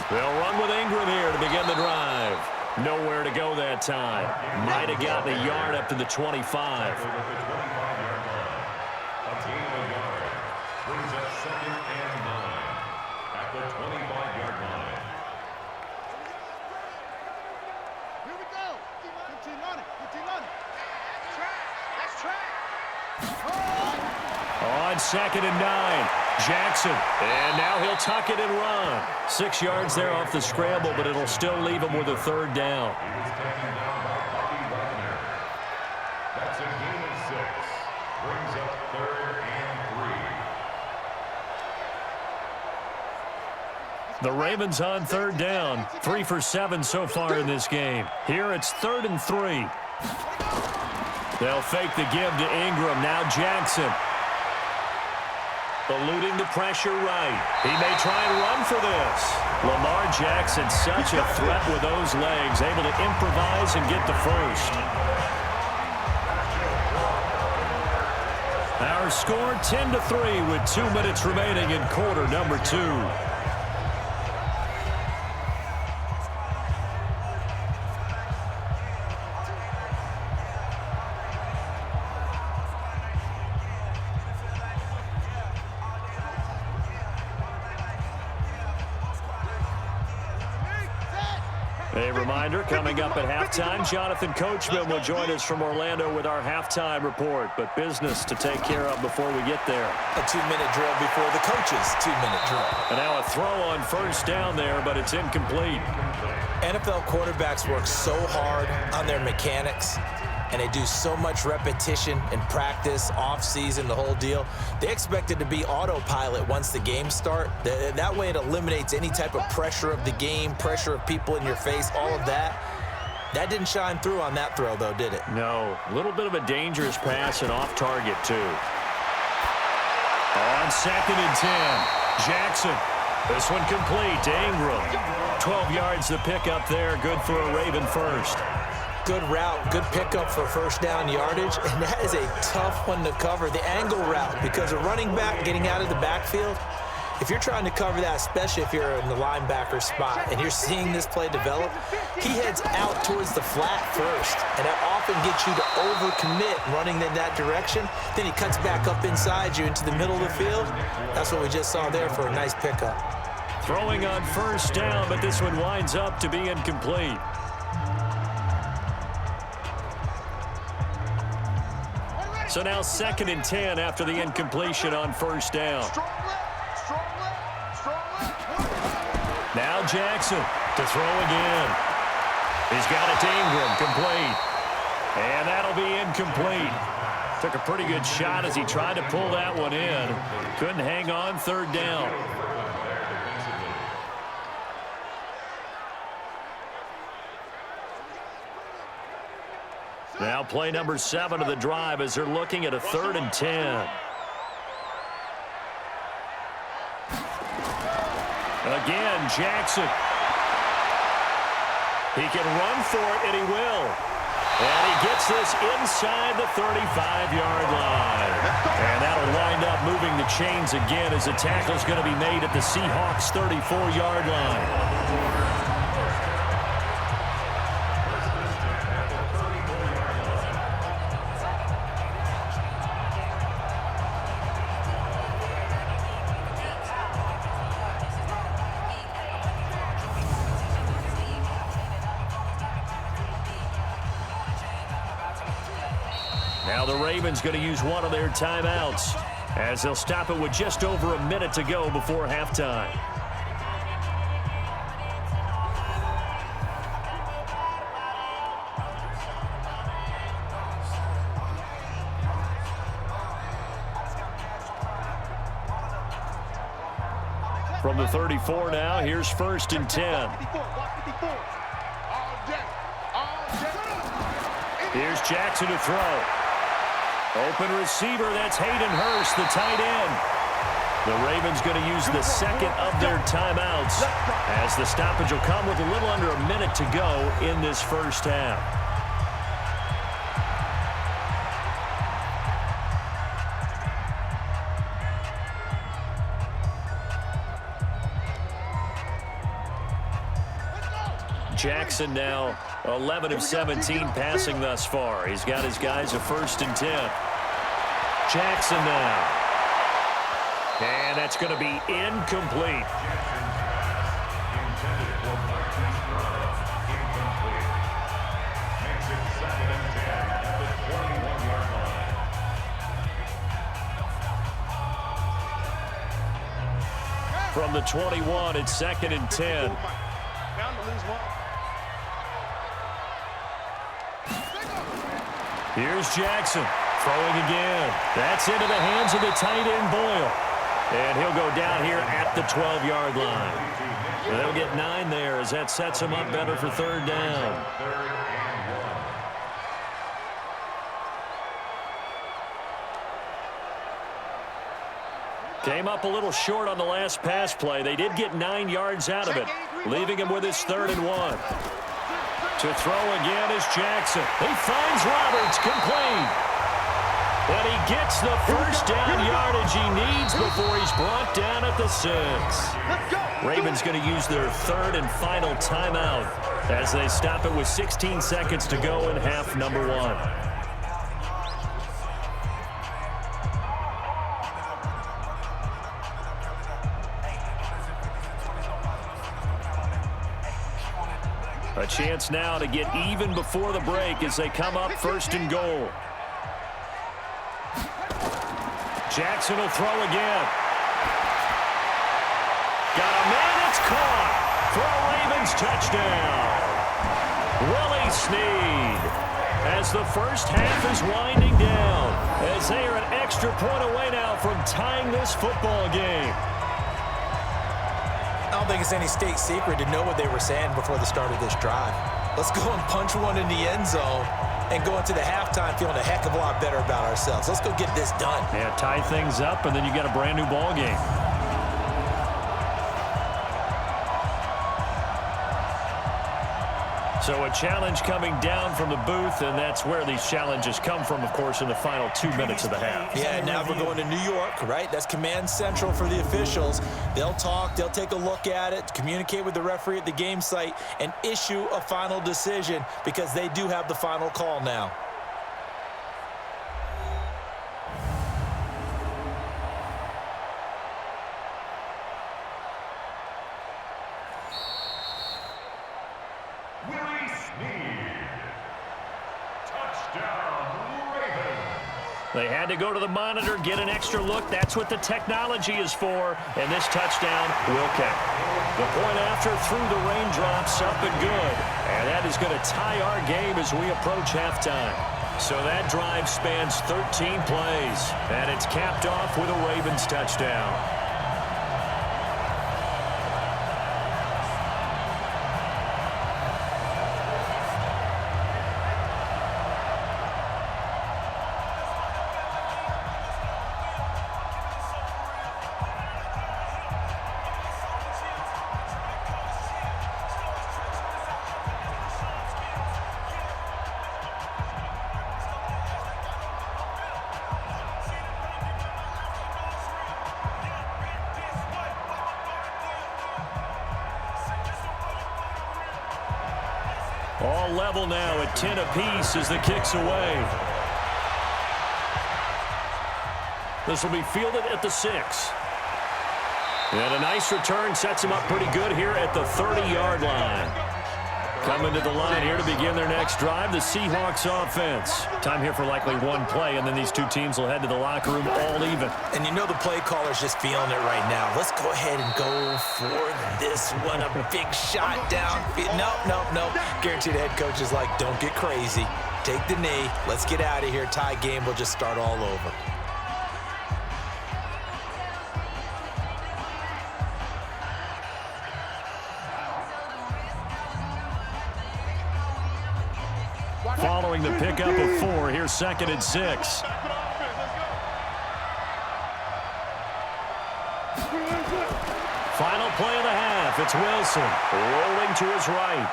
They'll run with Ingram here to begin the drive. Nowhere to go that time. Might have gotten a yard up to the 25. Brings up 2nd and 9 at the 25-yard line. Here we go. 15 on it. 15 on it. That's track. On 2nd and 9, Jackson. And now he'll tuck it and run. 6 yards there off the scramble, but it'll still leave him with a 3rd down. He was taken down by Bobby Wagner. That's a gain of 6. Brings up 3rd and 3. The Ravens on 3rd down. 3 for 7 so far in this game. Here it's 3rd and 3. They'll fake the give to Ingram. Now Jackson. Eluding the pressure right. He may try and run for this. Lamar Jackson, such a threat with those legs, able to improvise and get the first. Our score 10-3 with 2 minutes remaining in quarter number 2. A reminder, coming up at halftime, Jonathan Coachman will join us from Orlando with our halftime report, but business to take care of before we get there. A 2-minute drill before the coach's 2-minute drill. And now a throw on 1st down there, but it's incomplete. NFL quarterbacks work so hard on their mechanics, and they do so much repetition in practice, off-season, the whole deal. They expect it to be autopilot once the games start. That way it eliminates any type of pressure of the game, pressure of people in your face, all of that. That didn't shine through on that throw, though, did it? No. A little bit of a dangerous pass and off target, too. On 2nd and 10, Jackson. This one complete to Ingram. 12 yards the pickup there. Good for a Raven first. Good route, good pickup for 1st down yardage, and that is a tough one to cover, the angle route, because a running back getting out of the backfield, if you're trying to cover that, especially if you're in the linebacker spot and you're seeing this play develop, he heads out towards the flat first, and that often gets you to overcommit running in that direction. Then he cuts back up inside you into the middle of the field. That's what we just saw there for a nice pickup. Throwing on 1st down, but this one winds up to be incomplete. So now 2nd and 10 after the incompletion on 1st down. Now Jackson to throw again. He's got it to Ingram, complete. And that'll be incomplete. Took a pretty good shot as he tried to pull that one in. Couldn't hang on 3rd down. Now play number 7 of the drive as they're looking at a 3rd and 10. Again, Jackson. He can run for it, and he will. And he gets this inside the 35-yard line. And that'll wind up moving the chains again as the tackle's going to be made at the Seahawks' 34-yard line. Now the Ravens going to use one of their timeouts as they'll stop it with just over a minute to go before halftime. the 34 now. Here's 1st and 10. Here's Jackson to throw. Open receiver, that's Hayden Hurst, the tight end. The Ravens going to use the second of their timeouts as the stoppage will come with a little under a minute to go in this first half. Jackson now 11 of 17 passing thus far. He's got his guys a 1st and 10. Jackson now. And that's going to be incomplete. From the 21, it's 2nd and 10. Here's Jackson throwing again. That's into the hands of the tight end Boyle. And he'll go down here at the 12-yard line. They'll get 9 there as that sets him up better for 3rd down. Came up a little short on the last pass play. They did get 9 yards out of it, leaving him with his 3rd and 1. To throw again is Jackson. He finds Roberts, complete. And he gets the 1st down yardage he needs before he's brought down at the 6. Ravens going to use their 3rd and final timeout as they stop it with 16 seconds to go in half number 1. A chance now to get even before the break as they come up 1st and goal. Jackson will throw again. Got a man, it's caught for a Ravens touchdown. Willie Snead as the first half is winding down as they are an extra point away now from tying this football game. I don't think it's any state secret to know what they were saying before the start of this drive. Let's go and punch one in the end zone and go into the halftime feeling a heck of a lot better about ourselves. Let's go get this done. Yeah, tie things up, and then you got a brand new ball game. So a challenge coming down from the booth, and that's where these challenges come from, of course, in the final 2 minutes of the half. Yeah, now we're going to New York, right? That's command central for the officials. They'll talk, they'll take a look at it, communicate with the referee at the game site, and issue a final decision because they do have the final call now. They had to go to the monitor, get an extra look. That's what the technology is for, and this touchdown will count. The point after through the raindrops, up and good, and that is going to tie our game as we approach halftime. So that drive spans 13 plays, and it's capped off with a Ravens touchdown. All level now at 10 apiece as the kick's away. This will be fielded at the 6. And a nice return sets him up pretty good here at the 30-yard line. Coming to the line here to begin their next drive, the Seahawks offense. Time here for likely one play, and then these two teams will head to the locker room all even. And you know the play caller's just feeling it right now. Let's go ahead and go for this one. A big shot down. Nope. Guaranteed the head coach is like, don't get crazy. Take the knee. Let's get out of here. Tie game. We'll just start all over. Following the pickup of 4, here's 2nd and 6. Final play of the half. It's Wilson rolling to his right.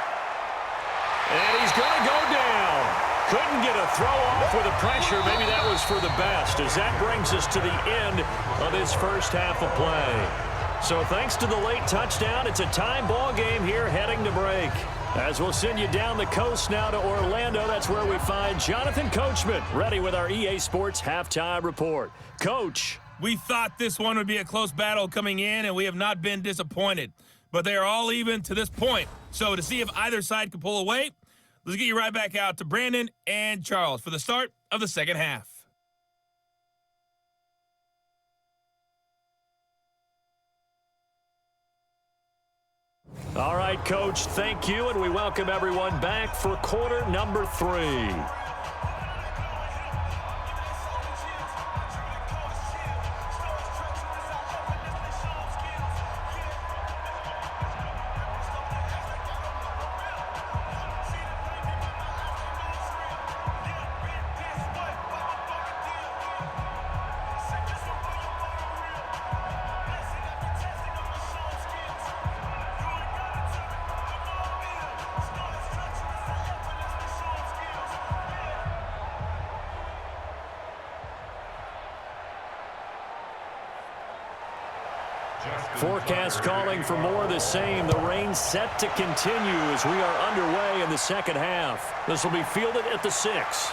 And he's going to go down. Couldn't get a throw off with the pressure. Maybe that was for the best, as that brings us to the end of his first half of play. So thanks to the late touchdown, it's a tie ball game here heading to break. As we'll send you down the coast now to Orlando, that's where we find Jonathan Coachman, ready with our EA Sports Halftime Report. Coach. We thought this one would be a close battle coming in, and we have not been disappointed. But they are all even to this point. So to see if either side can pull away, let's get you right back out to Brandon and Charles for the start of the second half. All right, Coach, thank you, and we welcome everyone back for quarter number 3. Forecast calling for more of the same. The rain set to continue as we are underway in the second half. This will be fielded at the 6.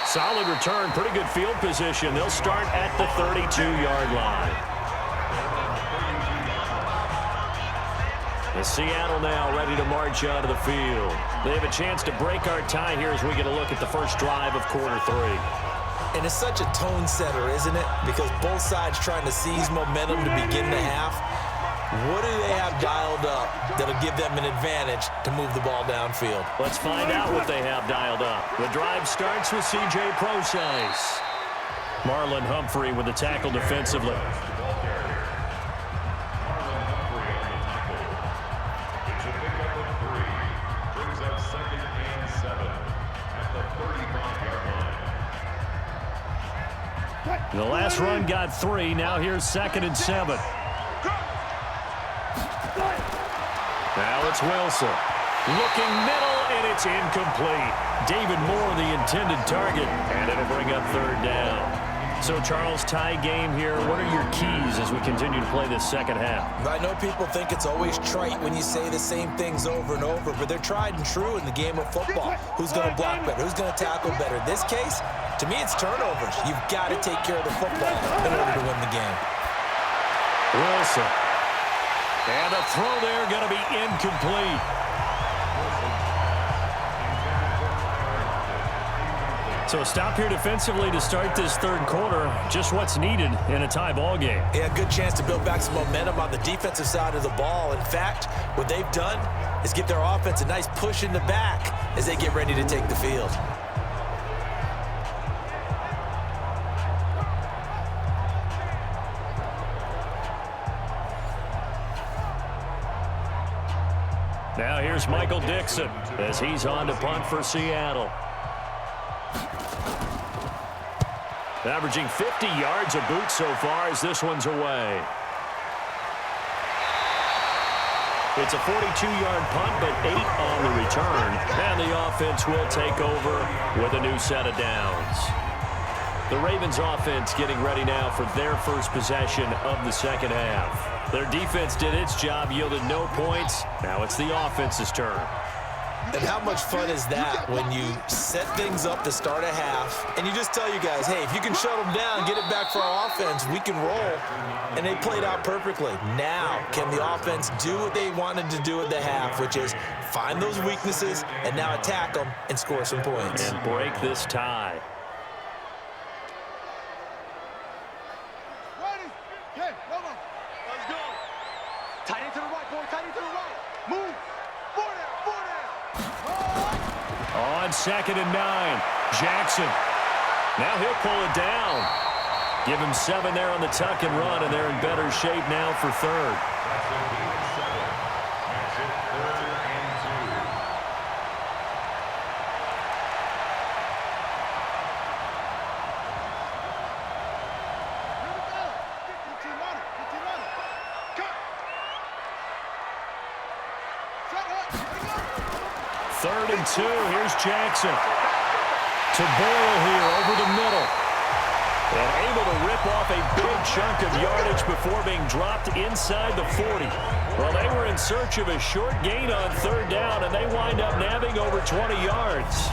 Solid return, pretty good field position. They'll start at the 32-yard line. And Seattle now ready to march onto the field. They have a chance to break our tie here as we get a look at the first drive of quarter 3. And it's such a tone setter, isn't it? Because both sides trying to seize momentum to begin the half. What do they have dialed up that'll give them an advantage to move the ball downfield? Let's find out what they have dialed up. The drive starts with C.J. Procise. Marlon Humphrey with the tackle defensively. The last run got 3. Now here's 2nd and 7. Now it's Wilson. Looking middle, and it's incomplete. David Moore, the intended target, and it'll bring up 3rd down. So, Charles, tie game here. What are your keys as we continue to play this second half? I know people think it's always trite when you say the same things over and over, but they're tried and true in the game of football. Who's going to block better? Who's going to tackle better? In this case, to me, it's turnovers. You've got to take care of the football in order to win the game. Wilson. And a throw there going to be incomplete. So a stop here defensively to start this third quarter. Just what's needed in a tie ball game. Yeah, good chance to build back some momentum on the defensive side of the ball. In fact, what they've done is give their offense a nice push in the back as they get ready to take the field. Now here's Michael Dixon as he's on to punt for Seattle. Averaging 50 yards a boot so far as this one's away. It's a 42-yard punt, but 8 on the return. And the offense will take over with a new set of downs. The Ravens offense getting ready now for their first possession of the second half. Their defense did its job, yielded no points. Now it's the offense's turn. And how much fun is that when you set things up to start a half and you just tell you guys, hey, if you can shut them down, get it back for our offense, we can roll. And they played out perfectly. Now, can the offense do what they wanted to do at the half, which is find those weaknesses and now attack them and score some points. And break this tie. Ready? Okay, come on. Let's go. Tight end to the right, boy. Tight end to the right. Move. 4 down, 4 down. On 2nd and 9, Jackson. Now he'll pull it down. Give him 7 there on the tuck and run, and they're in better shape now for 3rd. 3rd and 2. Here's Jackson. To Boyle here over the middle. And able to rip off a big chunk of yardage before being dropped inside the 40. Well, they were in search of a short gain on 3rd down, and they wind up nabbing over 20 yards.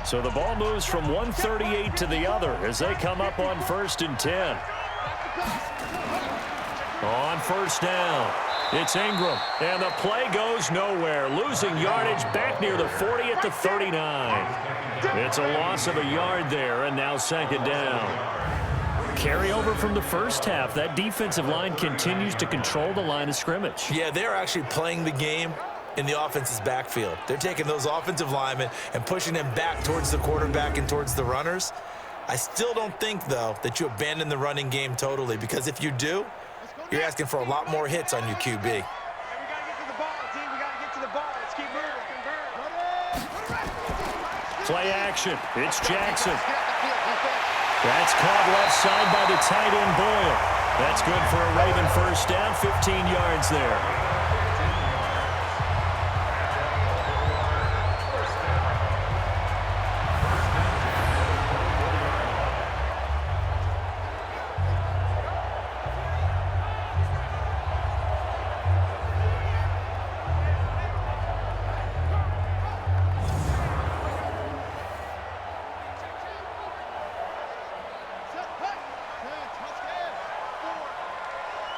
So the ball moves from 138 to the other as they come up on 1st and 10. On 1st down, it's Ingram, and the play goes nowhere, losing yardage back near the 40 at the 39. It's a loss of a yard there, and now 2nd down. Carryover from the first half. That defensive line continues to control the line of scrimmage. Yeah, they're actually playing the game in the offense's backfield. They're taking those offensive linemen and pushing them back towards the quarterback and towards the runners. I still don't think, though, that you abandon the running game totally, because if you do, you're asking for a lot more hits on your QB. Hey, we got to get to the ball, team. We got to get to the ball. Let's keep moving. Play action. It's Jackson. That's caught left side by the tight end, Boyle. That's good for a Raven 1st down, 15 yards there.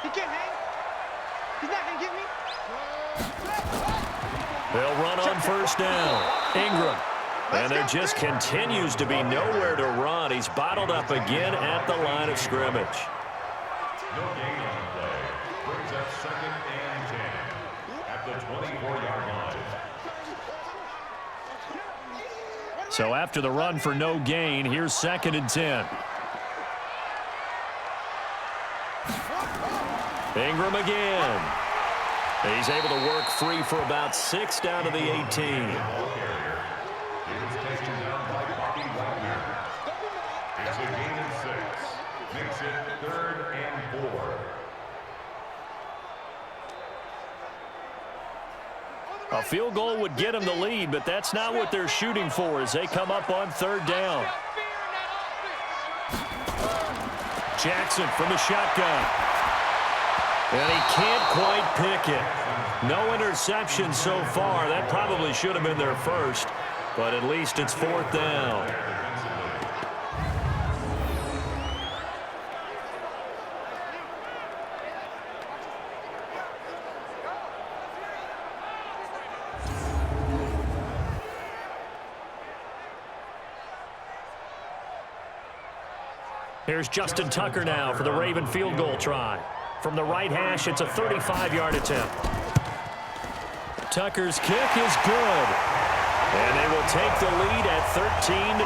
He can't hang. He's not going to get me. They'll run on 1st down. Ingram. And there just continues to be nowhere to run. He's bottled up again at the line of scrimmage. No gain on the play. Brings up 2nd and 10 at the 24-yard line. So after the run for no gain, here's 2nd and 10. Ingram again. He's able to work free for about 6 down to the 18. He was taken down by Bobby Wagner. It's a gain of 6. Makes it 3rd and 4. A field goal would get them the lead, but that's not what they're shooting for as they come up on 3rd down. Jackson from the shotgun. And he can't quite pick it. No interception so far. That probably should have been their first, but at least it's 4th down. Here's Justin Tucker now for the Raven field goal try. From the right hash, it's a 35-yard attempt. Tucker's kick is good. And they will take the lead at 13-10.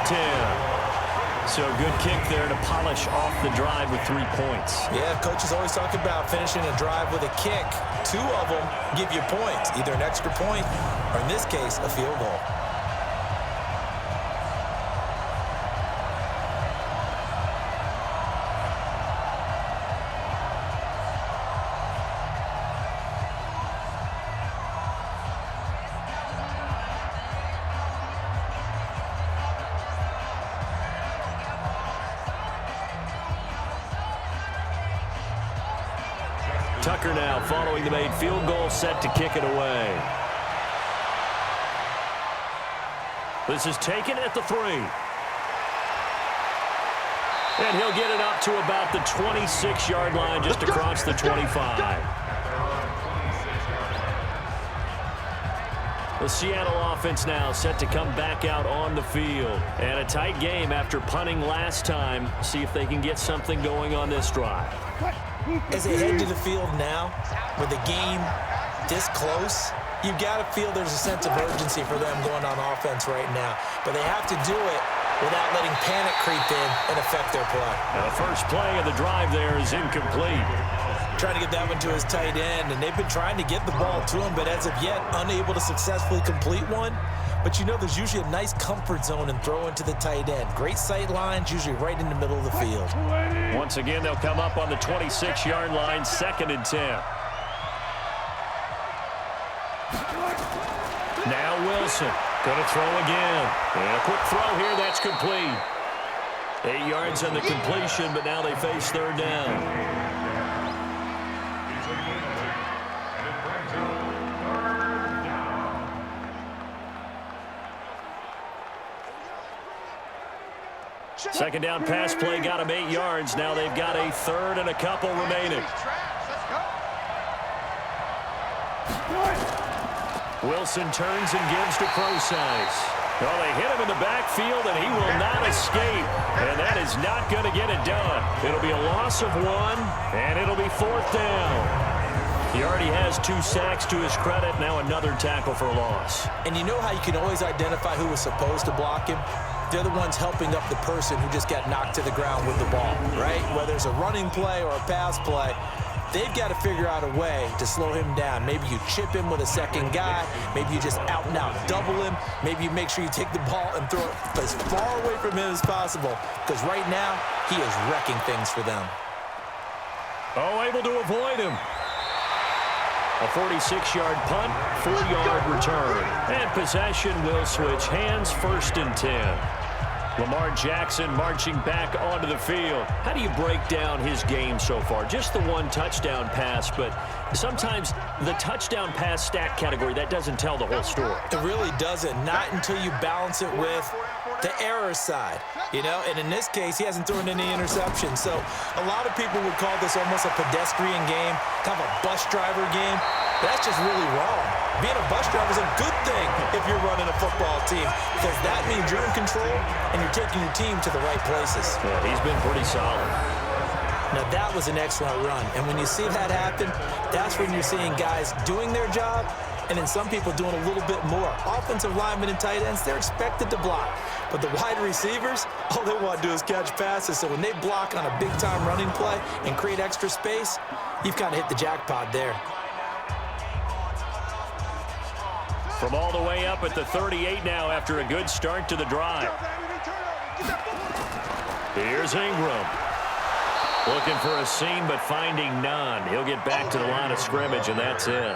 So good kick there to polish off the drive with 3 points. Yeah, coaches always talk about finishing a drive with a kick. 2 of them give you points, either an extra point or, in this case, a field goal. Tucker now following the made field goal, set to kick it away. This is taken at the 3. And he'll get it up to about the 26-yard line, just across the 25. The Seattle offense now set to come back out on the field. And a tight game after punting last time. See if they can get something going on this drive. As they head to the field now, with the game this close, you've got to feel there's a sense of urgency for them going on offense right now. But they have to do it without letting panic creep in and affect their play. Now the first play of the drive there is incomplete. trying to get that one to his tight end, and they've been trying to get the ball to him, but as of yet, unable to successfully complete one. But you know, there's usually a nice comfort zone in throwing to the tight end. Great sight lines, usually right in the middle of the field. Once again, they'll come up on the 26-yard line, 2nd and 10. Now Wilson, going to throw again. And a quick throw here, that's complete. 8 yards on the completion, but now they face 3rd down. Second down pass play got him 8 yards. Now they've got a 3rd and a couple remaining. Wilson turns and gives to Procise. Well, they hit him in the backfield, and he will not escape. And that is not going to get it done. It'll be a loss of 1, and it'll be 4th down. He already has 2 sacks to his credit. Now another tackle for a loss. And you know how you can always identify who was supposed to block him? They're the ones helping up the person who just got knocked to the ground with the ball, right? Whether it's a running play or a pass play, they've got to figure out a way to slow him down. Maybe you chip him with a second guy. Maybe you just out-and-out double him. Maybe you make sure you take the ball and throw it as far away from him as possible, because right now he is wrecking things for them. Oh, able to avoid him. A 46-yard punt, 4-yard return. And possession will switch hands, 1st and 10. Lamar Jackson marching back onto the field. How do you break down his game so far? Just the 1 touchdown pass, but sometimes the touchdown pass stat category, that doesn't tell the whole story. It really doesn't. Not until you balance it with the error side, you know, and in this case, he hasn't thrown any interceptions. So a lot of people would call this almost a pedestrian game, kind of a bus driver game. But that's just really wrong. Being a bus driver is a good thing if you're running a football team, because that means you're in control and you're taking your team to the right places. Yeah, he's been pretty solid. Now, that was an excellent run. And when you see that happen, that's when you're seeing guys doing their job and then some people doing a little bit more. Offensive linemen and tight ends, they're expected to block. But the wide receivers, all they want to do is catch passes. So when they block on a big-time running play and create extra space, you've kind of hit the jackpot there. From all the way up at the 38 now after a good start to the drive. Here's Ingram. Looking for a seam, but finding none. He'll get back to the line of scrimmage, and that's it.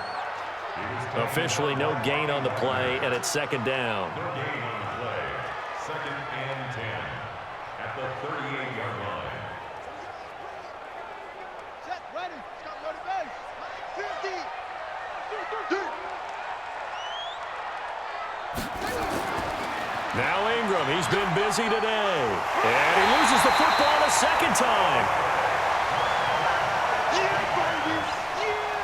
Officially no gain on the play, and it's 2nd down. No gain on the play. 2nd and 10 at the 38-yard line. Set, ready. Stop, ready, base. 50. Now Ingram, he's been busy today. And he loses the football a 2nd time. Yeah, baby. Yeah.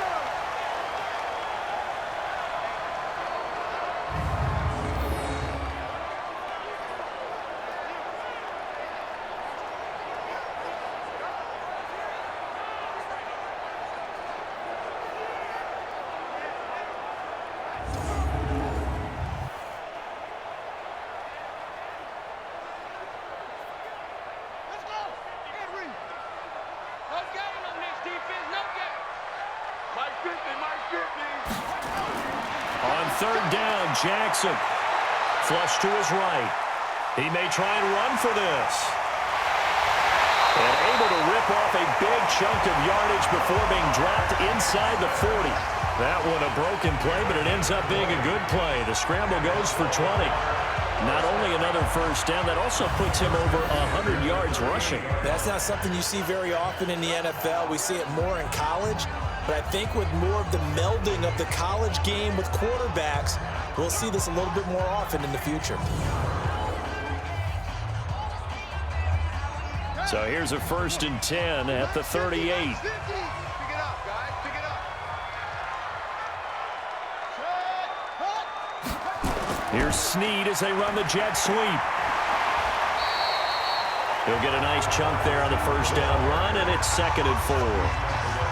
Let's go. Henry. No gain on this defense. No gain. Mike 50. On 3rd down, Jackson. Flush to his right. He may try and run for this. And able to rip off a big chunk of yardage before being dropped inside the 40. That one a broken play, but it ends up being a good play. The scramble goes for 20. Not only another 1st down, that also puts him over 100 yards rushing. That's not something you see very often in the NFL. We see it more in college. But I think with more of the melding of the college game with quarterbacks, we'll see this a little bit more often in the future. So here's a 1st and 10 at the 38. 50. Pick it up, guys. Pick it up. Here's Snead as they run the jet sweep. He'll get a nice chunk there on the 1st down run, and it's 2nd and 4.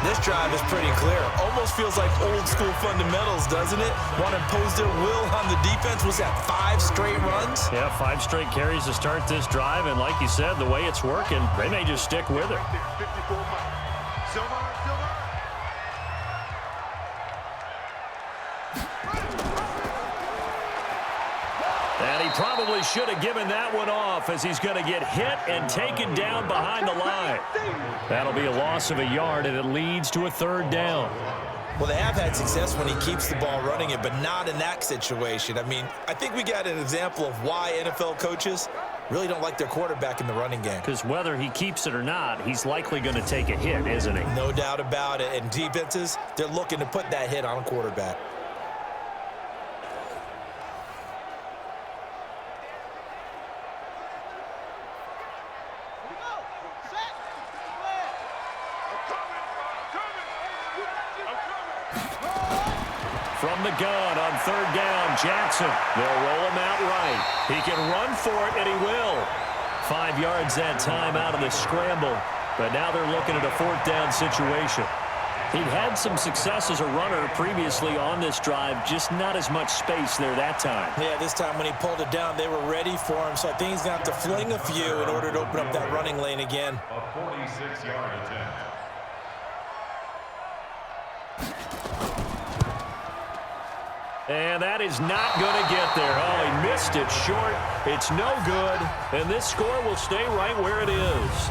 This drive is pretty clear. Almost feels like old school fundamentals, doesn't it? Want to impose their will on the defense. Was that 5 straight runs? Yeah, 5 straight carries to start this drive, and like you said, the way it's working, they may just stick with it. 54 Silver. Probably should have given that one off as he's going to get hit and taken down behind the line. That'll be a loss of a yard, and it leads to a 3rd down. Well, they have had success when he keeps the ball running it, but not in that situation. I mean, I think we got an example of why NFL coaches really don't like their quarterback in the running game. Because whether he keeps it or not, he's likely going to take a hit, isn't he? No doubt about it. And defenses, they're looking to put that hit on a quarterback. From the gun on 3rd down, Jackson. They'll roll him out right. He can run for it, and he will. 5 yards that time out of the scramble, but now they're looking at a 4th down situation. He'd had some success as a runner previously on this drive, just not as much space there that time. Yeah, this time when he pulled it down, they were ready for him, so I think he's going to have to fling a few in order to open up that running lane again. A 46-yard attempt. And that is not going to get there. Oh, he missed it short. It's no good. And this score will stay right where it is.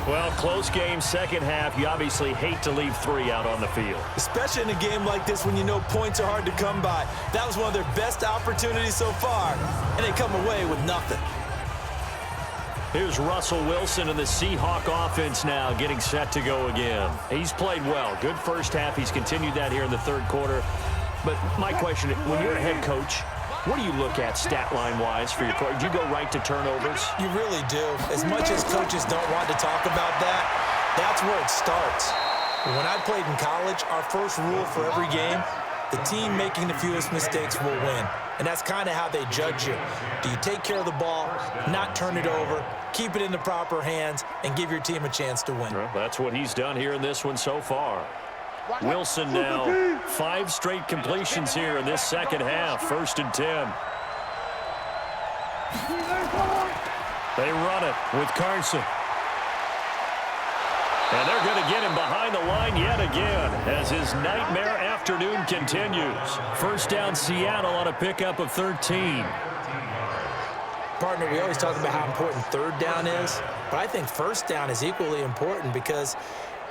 Well, close game, second half. You obviously hate to leave 3 out on the field. Especially in a game like this when you know points are hard to come by. That was one of their best opportunities so far, and they come away with nothing. Here's Russell Wilson and the Seahawk offense now getting set to go again. He's played well. Good first half. He's continued that here in the 3rd quarter. But my question, when you're a head coach, what do you look at stat line-wise for your coach? Do you go right to turnovers? You really do. As much as coaches don't want to talk about that, that's where it starts. When I played in college, our first rule for every game, the team making the fewest mistakes will win. And that's kind of how they judge you. Do you take care of the ball, not turn it over, keep it in the proper hands, and give your team a chance to win? Well, that's what he's done here in this one so far. Wilson now, 5 straight completions here in this second half. 1st and 10. They run it with Carson. And they're going to get him behind the line yet again as his nightmare afternoon continues. 1st down Seattle on a pickup of 13. Partner, we always talk about how important 3rd down is, but I think 1st down is equally important because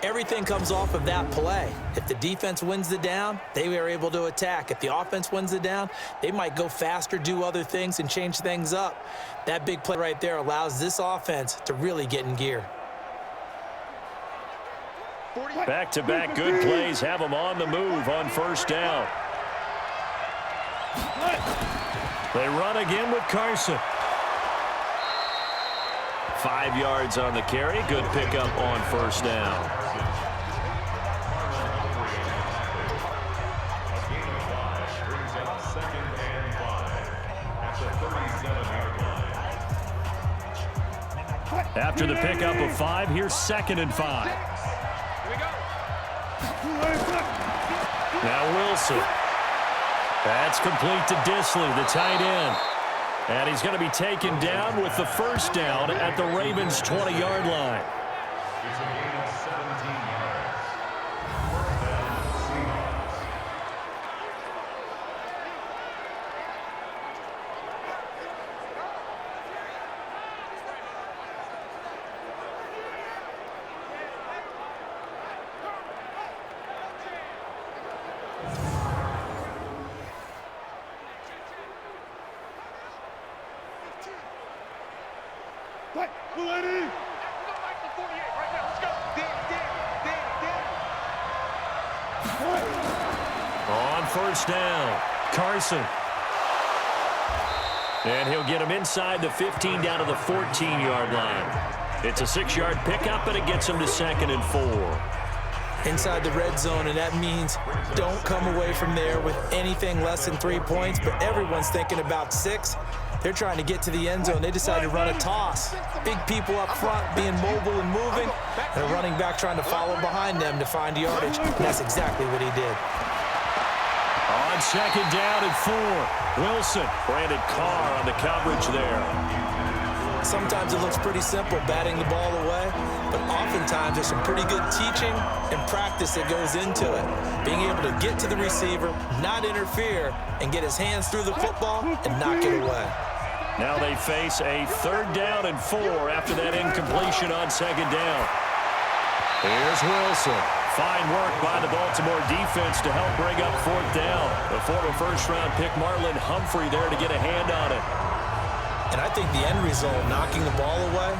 everything comes off of that play. If the defense wins the down, they are able to attack. If the offense wins the down, they might go faster, do other things, and change things up. That big play right there allows this offense to really get in gear. Back-to-back good plays have them on the move on 1st down. They run again with Carson. 5 yards on the carry. Good pickup on 1st down. After the pickup of 5, here's 2nd and 5. Now Wilson. That's complete to Disley, the tight end. And he's going to be taken down with the 1st down at the Ravens' 20-yard line. It's a gain of 17 yards. 1st down, Seahawks. On 1st down, Carson. And he'll get him inside the 15 down to the 14-yard line. It's a 6-yard pickup, and it gets him to 2nd and 4. Inside the red zone, and that means don't come away from there with anything less than 3 points, but everyone's thinking about 6. They're trying to get to the end zone. They decide to run a toss. Big people up front being mobile and moving, and a running back trying to follow behind them to find yardage. And that's exactly what he did. On 2nd down and 4, Wilson. Brandon Carr on the coverage there. Sometimes it looks pretty simple, batting the ball away, but oftentimes there's some pretty good teaching and practice that goes into it. Being able to get to the receiver, not interfere, and get his hands through the football and knock it away. Now they face a 3rd down and 4 after that incompletion on 2nd down. Here's Wilson. Fine work by the Baltimore defense to help bring up 4th down. The former first-round pick Marlon Humphrey there to get a hand on it. And I think the end result, knocking the ball away,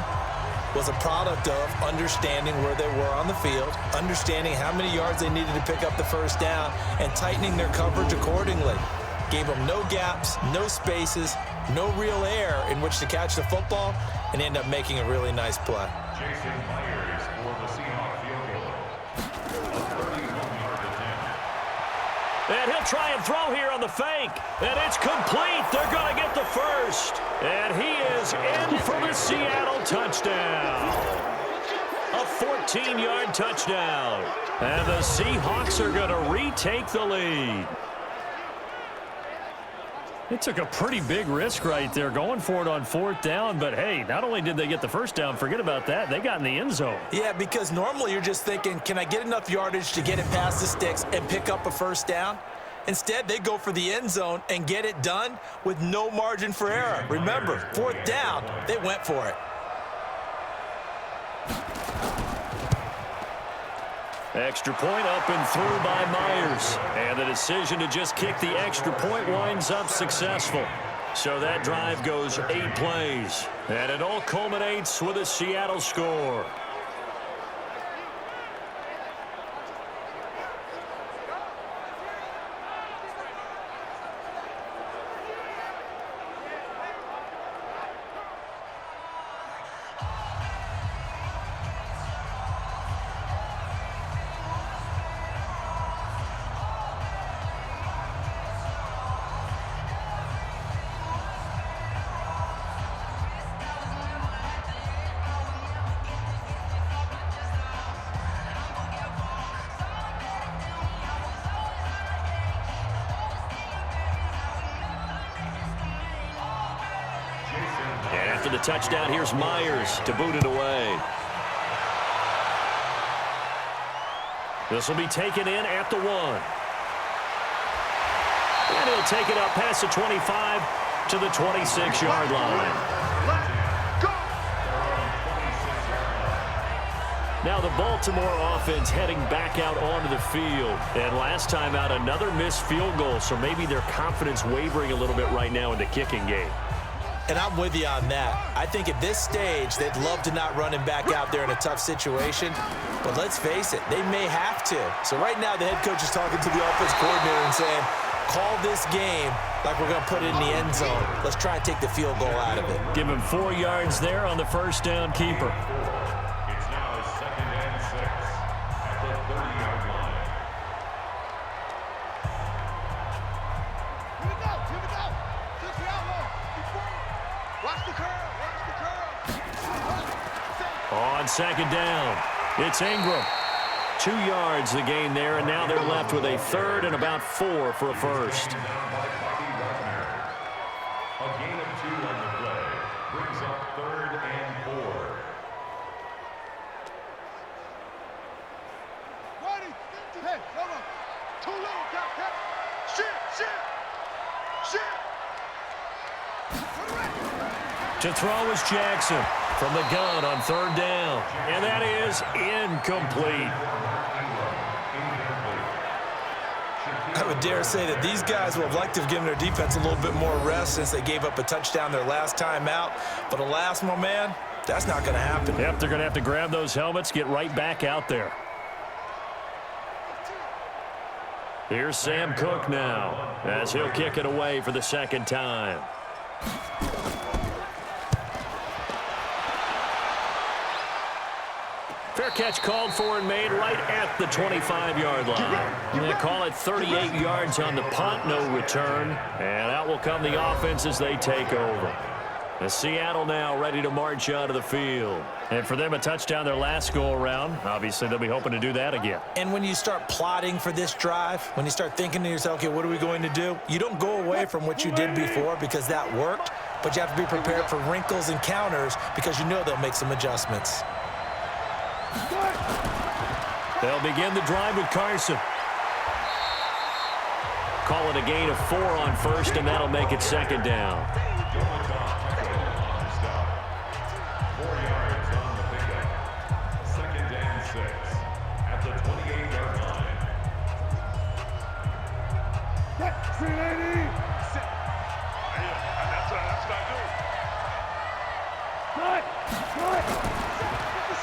was a product of understanding where they were on the field, understanding how many yards they needed to pick up the 1st down, and tightening their coverage accordingly. Gave them no gaps, no spaces, no real air in which to catch the football, and end up making a really nice play. Jason Myers for the Seahawks field goal. A 31-yard attempt. And he'll try and throw here on the fake. And it's complete. They're going to get the 1st. And he is in for the Seattle touchdown. A 14-yard touchdown. And the Seahawks are going to retake the lead. They took a pretty big risk right there going for it on 4th down. But, hey, not only did they get the 1st down, forget about that, they got in the end zone. Yeah, because normally you're just thinking, can I get enough yardage to get it past the sticks and pick up a 1st down? Instead, they go for the end zone and get it done with no margin for error. Remember, 4th down, they went for it. Extra point up and through by Myers. And the decision to just kick the extra point winds up successful. So that drive goes 8 plays. And it all culminates with a Seattle score. After the touchdown, here's Myers to boot it away. This will be taken in at the 1. And he'll take it up past the 25 to the 26-yard line. Now the Baltimore offense heading back out onto the field. And last time out, another missed field goal, so maybe their confidence wavering a little bit right now in the kicking game. And I'm with you on that. I think at this stage, they'd love to not run him back out there in a tough situation. But let's face it, they may have to. So right now, the head coach is talking to the offense coordinator and saying, call this game like we're going to put it in the end zone. Let's try and take the field goal out of it. Give him 4 yards there on the 1st down keeper. It's now 2nd and 6 at the 30-yard line. Here we go. Here we go. Switch the outlaw. Watch the curl. Watch the curl. On 2nd down, it's Ingram. 2 yards the gain there, and now they're left with a 3rd and about 4 for a 1st. A gain of 2 on the play brings up 3rd and 4. Ready. Hey, come on. Too low, Cap. Shit. To throw is Jackson from the gun on 3rd down. And that is incomplete. I would dare say that these guys would have liked to have given their defense a little bit more rest since they gave up a touchdown their last time out. But alas, my man, that's not going to happen. Yep, they're going to have to grab those helmets, get right back out there. Here's Sam Cook now as he'll kick it away for the 2nd time. Fair catch called for and made right at the 25-yard line. They call it 38 yards on the punt, no return. And out will come the offense as they take over. The Seattle now ready to march out of the field. And for them, a touchdown their last go-around. Obviously, they'll be hoping to do that again. And when you start plotting for this drive, when you start thinking to yourself, okay, what are we going to do? You don't go away from what you did before because that worked, but you have to be prepared for wrinkles and counters because you know they'll make some adjustments. They'll begin the drive with Carson. Call it a gain of 4 on 1st, and that'll make it 2nd down.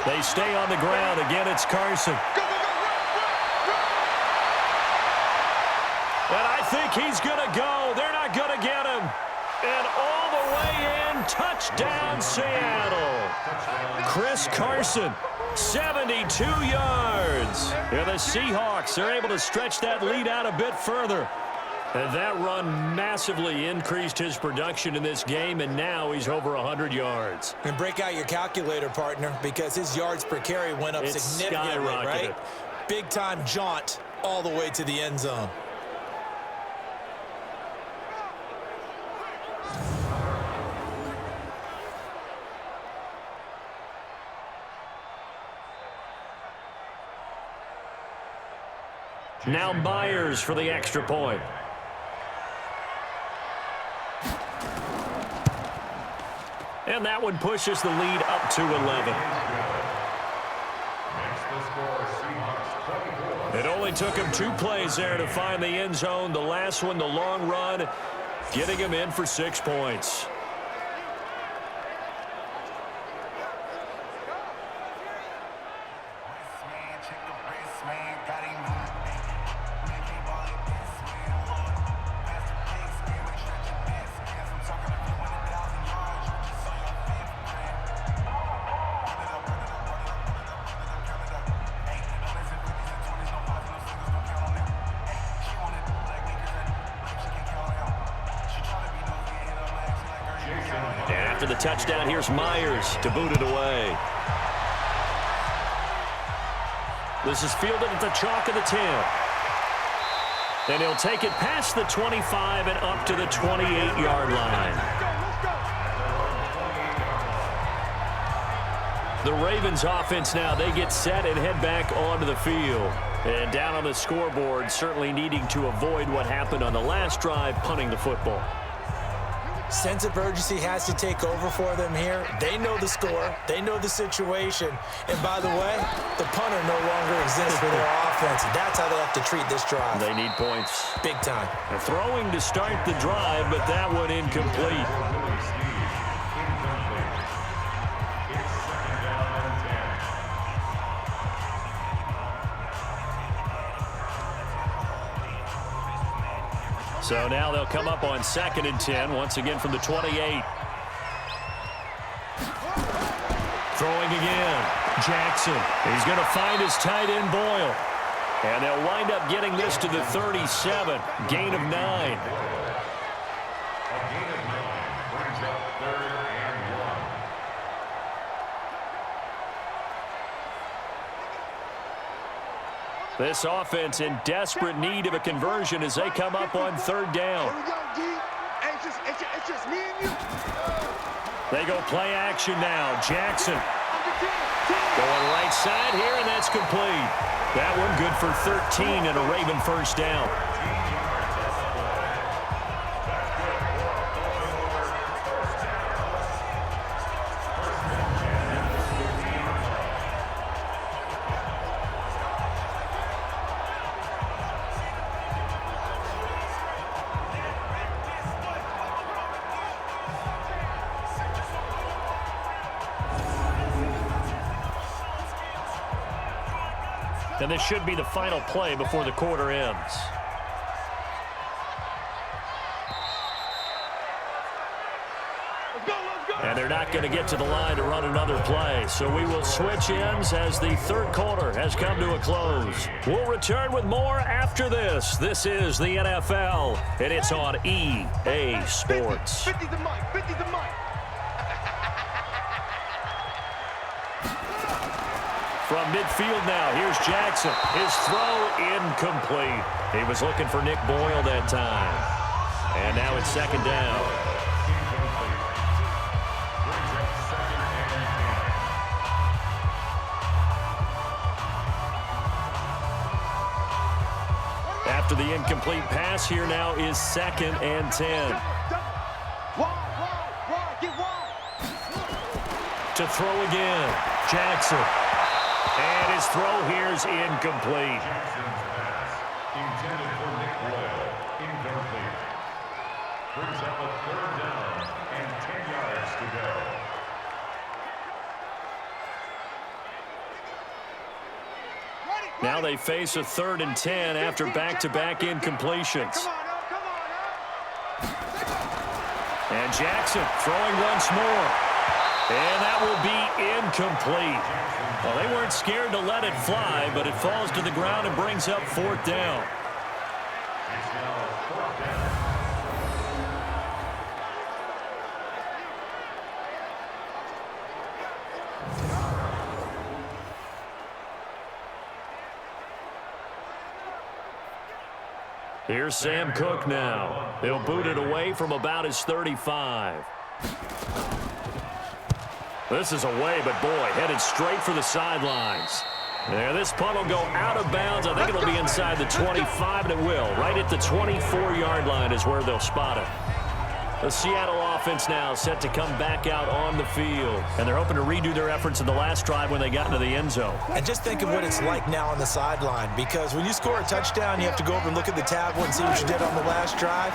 They stay on the ground. Again, it's Carson. And I think he's going to go. They're not going to get him. And all the way in, touchdown Seattle. Chris Carson, 72 yards. And the Seahawks are able to stretch that lead out a bit further. And that run massively increased his production in this game, and now he's over 100 yards. And break out your calculator, partner, because his yards per carry went up significantly, right? Big-time jaunt all the way to the end zone. Now Myers for the extra point. And that one pushes the lead up to 11. It only took him 2 plays there to find the end zone. The last one, the long run, getting him in for 6 points. After the touchdown, here's Myers to boot it away. This is fielded at the chalk of the 10. And he'll take it past the 25 and up to the 28-yard line. The Ravens offense now, they get set and head back onto the field. And down on the scoreboard, certainly needing to avoid what happened on the last drive, punting the football. Sense of urgency has to take over for them here. They know the score. They know the situation. And by the way, the punter no longer exists for their offense. That's how they have to treat this drive. They need points. Big time. They're throwing to start the drive, but that one incomplete. So now they'll come up on 2nd and 10, once again from the 28. Throwing again. Jackson. He's going to find his tight end, Boyle. And they'll wind up getting this to the 37. Gain of 9. A gain of 9 brings up 3rd and 1. This offense in desperate need of a conversion as they come up on 3rd down. Here we go, D. It's just me and you. They go play action now. Jackson going right side here, and that's complete. That one good for 13 and a Raven first down. And this should be the final play before the quarter ends. And they're not going to get to the line to run another play. So we will switch ends as the 3rd quarter has come to a close. We'll return with more after this. This is the NFL, and it's on EA Sports. 50 the mic, 50 the mic. From midfield now, here's Jackson. His throw incomplete. He was looking for Nick Boyle that time. And now it's 2nd down. After the incomplete pass, here now is 2nd and 10. To throw again, Jackson. And his throw here is incomplete. Intended for Nick Boyle. Incomplete. Brings up a 3rd down and 10 yards to go. Now they face a 3rd and 10 after back-to-back incompletions. And Jackson throwing once more. And that will be incomplete. Well, they weren't scared to let it fly, but it falls to the ground and brings up 4th down. It's now 4th down. Here's Sam Cook now. He'll boot it away from about his 35. This is away, but boy, headed straight for the sidelines. There, this punt will go out of bounds. I think it'll be inside the 25, and it will. Right at the 24-yard line is where they'll spot it. The Seattle offense now set to come back out on the field. And they're hoping to redo their efforts in the last drive when they got into the end zone. And just think of what it's like now on the sideline, because when you score a touchdown, you have to go over and look at the tablet and see what you did on the last drive.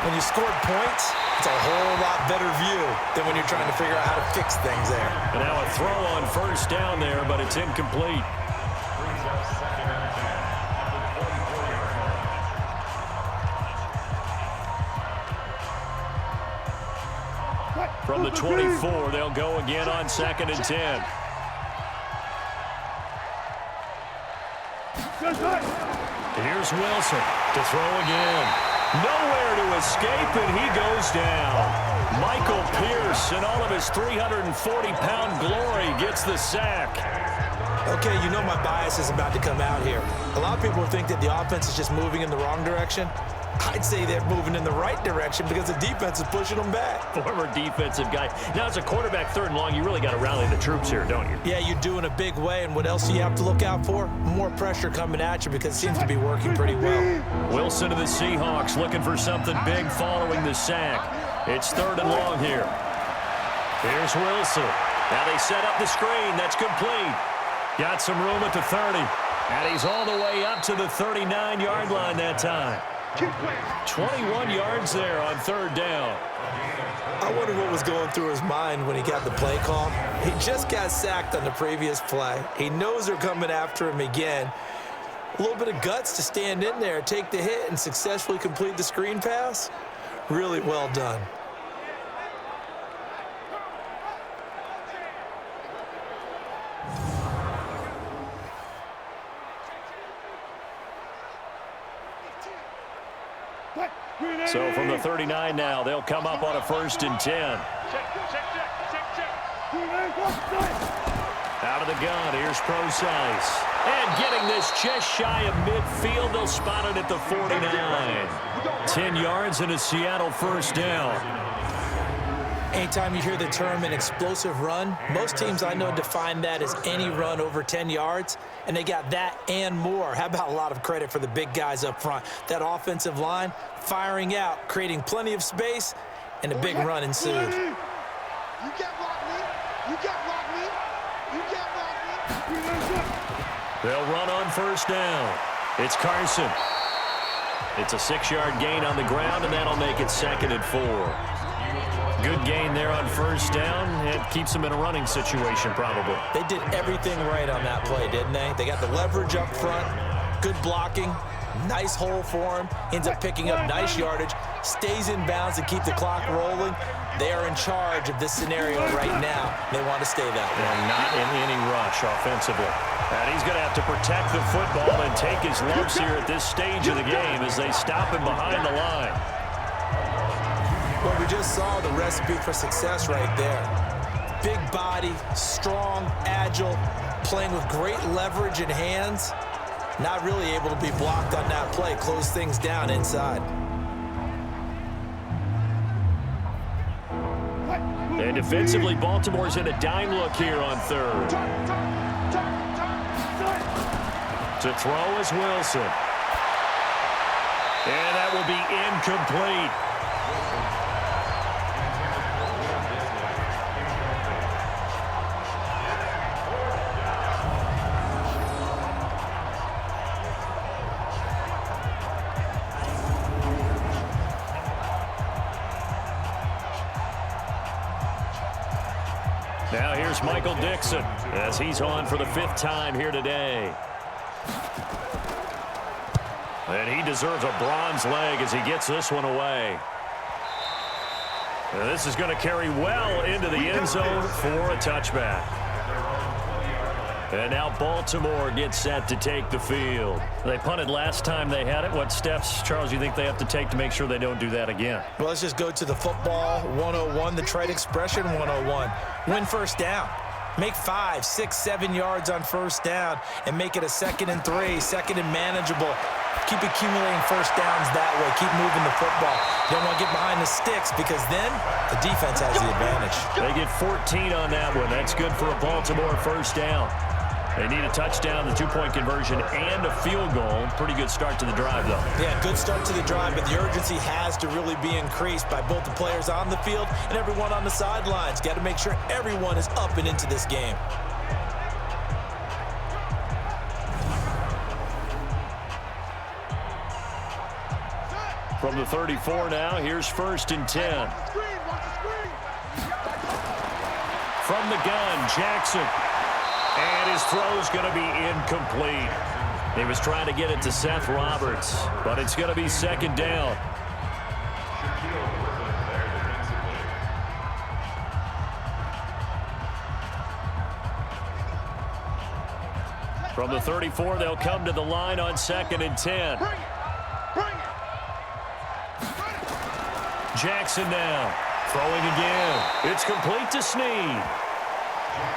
When you scored points, it's a whole lot better view than when you're trying to figure out how to fix things there. And now a throw on 1st down there, but it's incomplete. Brings up 2nd and 10 at the 24-yard line. From the 24, they'll go again on 2nd and 10. Here's Wilson to throw again. Nowhere to escape, and he goes down. Michael Pierce, in all of his 340-pound glory, gets the sack. Okay, you know my bias is about to come out here. A lot of people think that the offense is just moving in the wrong direction. I'd say they're moving in the right direction because the defense is pushing them back. Former defensive guy. Now, as a quarterback 3rd and long, you really got to rally the troops here, don't you? Yeah, you do in a big way, and what else do you have to look out for? More pressure coming at you because it seems to be working pretty well. Wilson to the Seahawks looking for something big following the sack. It's 3rd and long here. Here's Wilson. Now they set up the screen. That's complete. Got some room at the 30. And he's all the way up to the 39-yard line that time. 21 yards there on 3rd down. I wonder what was going through his mind when he got the play call. He just got sacked on the previous play. He knows they're coming after him again. A little bit of guts to stand in there, take the hit, and successfully complete the screen pass. Really well done. So from the 39 now, they'll come up on a 1st and 10. Out of the gun, here's Procise. And getting this just shy of midfield, they'll spot it at the 49. 10 yards and a Seattle 1st down. Anytime you hear the term an explosive run, most teams I know define that as any run over 10 yards, and they got that and more. How about a lot of credit for the big guys up front? That offensive line firing out, creating plenty of space, and a big run ensued. You can't block me. You can't block me. You can't block me. They'll run on 1st down. It's Carson. It's a 6-yard gain on the ground, and that'll make it 2nd and 4. Good gain there on 1st down. It keeps them in a running situation, probably. They did everything right on that play, didn't they? They got the leverage up front, good blocking, nice hole for him, ends up picking up nice yardage, stays in bounds to keep the clock rolling. They are in charge of this scenario right now. They want to stay that way. And not in any rush offensively. And he's going to have to protect the football and take his lumps here at this stage of the game as they stop him behind the line. Well, we just saw the recipe for success right there. Big body, strong, agile, playing with great leverage in hands. Not really able to be blocked on that play, close things down inside. And defensively, Baltimore's in a dime look here on 3rd. To throw is Wilson. And that will be incomplete. Michael Dixon as he's on for the 5th time here today. And he deserves a bronze leg as he gets this one away. And this is going to carry well into the end zone for a touchback. And now Baltimore gets set to take the field. They punted last time they had it. What steps, Charles, you think they have to take to make sure they don't do that again? Well, let's just go to the football 101, the trade expression 101. Win first down. Make 5, 6, 7 yards on first down and make it a 2nd and 3, 2nd and manageable. Keep accumulating first downs that way. Keep moving the football. You don't want to get behind the sticks because then the defense has the advantage. They get 14 on that one. That's good for a Baltimore first down. They need a touchdown, the 2-point conversion, and a field goal. Pretty good start to the drive, though. Yeah, good start to the drive, but the urgency has to really be increased by both the players on the field and everyone on the sidelines. Got to make sure everyone is up and into this game. From the 34 now, here's 1st and 10. From the gun, Jackson. And his throw's going to be incomplete. He was trying to get it to Seth Roberts, but it's going to be 2nd down. From the 34, they'll come to the line on 2nd and 10. Jackson now, throwing again. It's complete to Snead.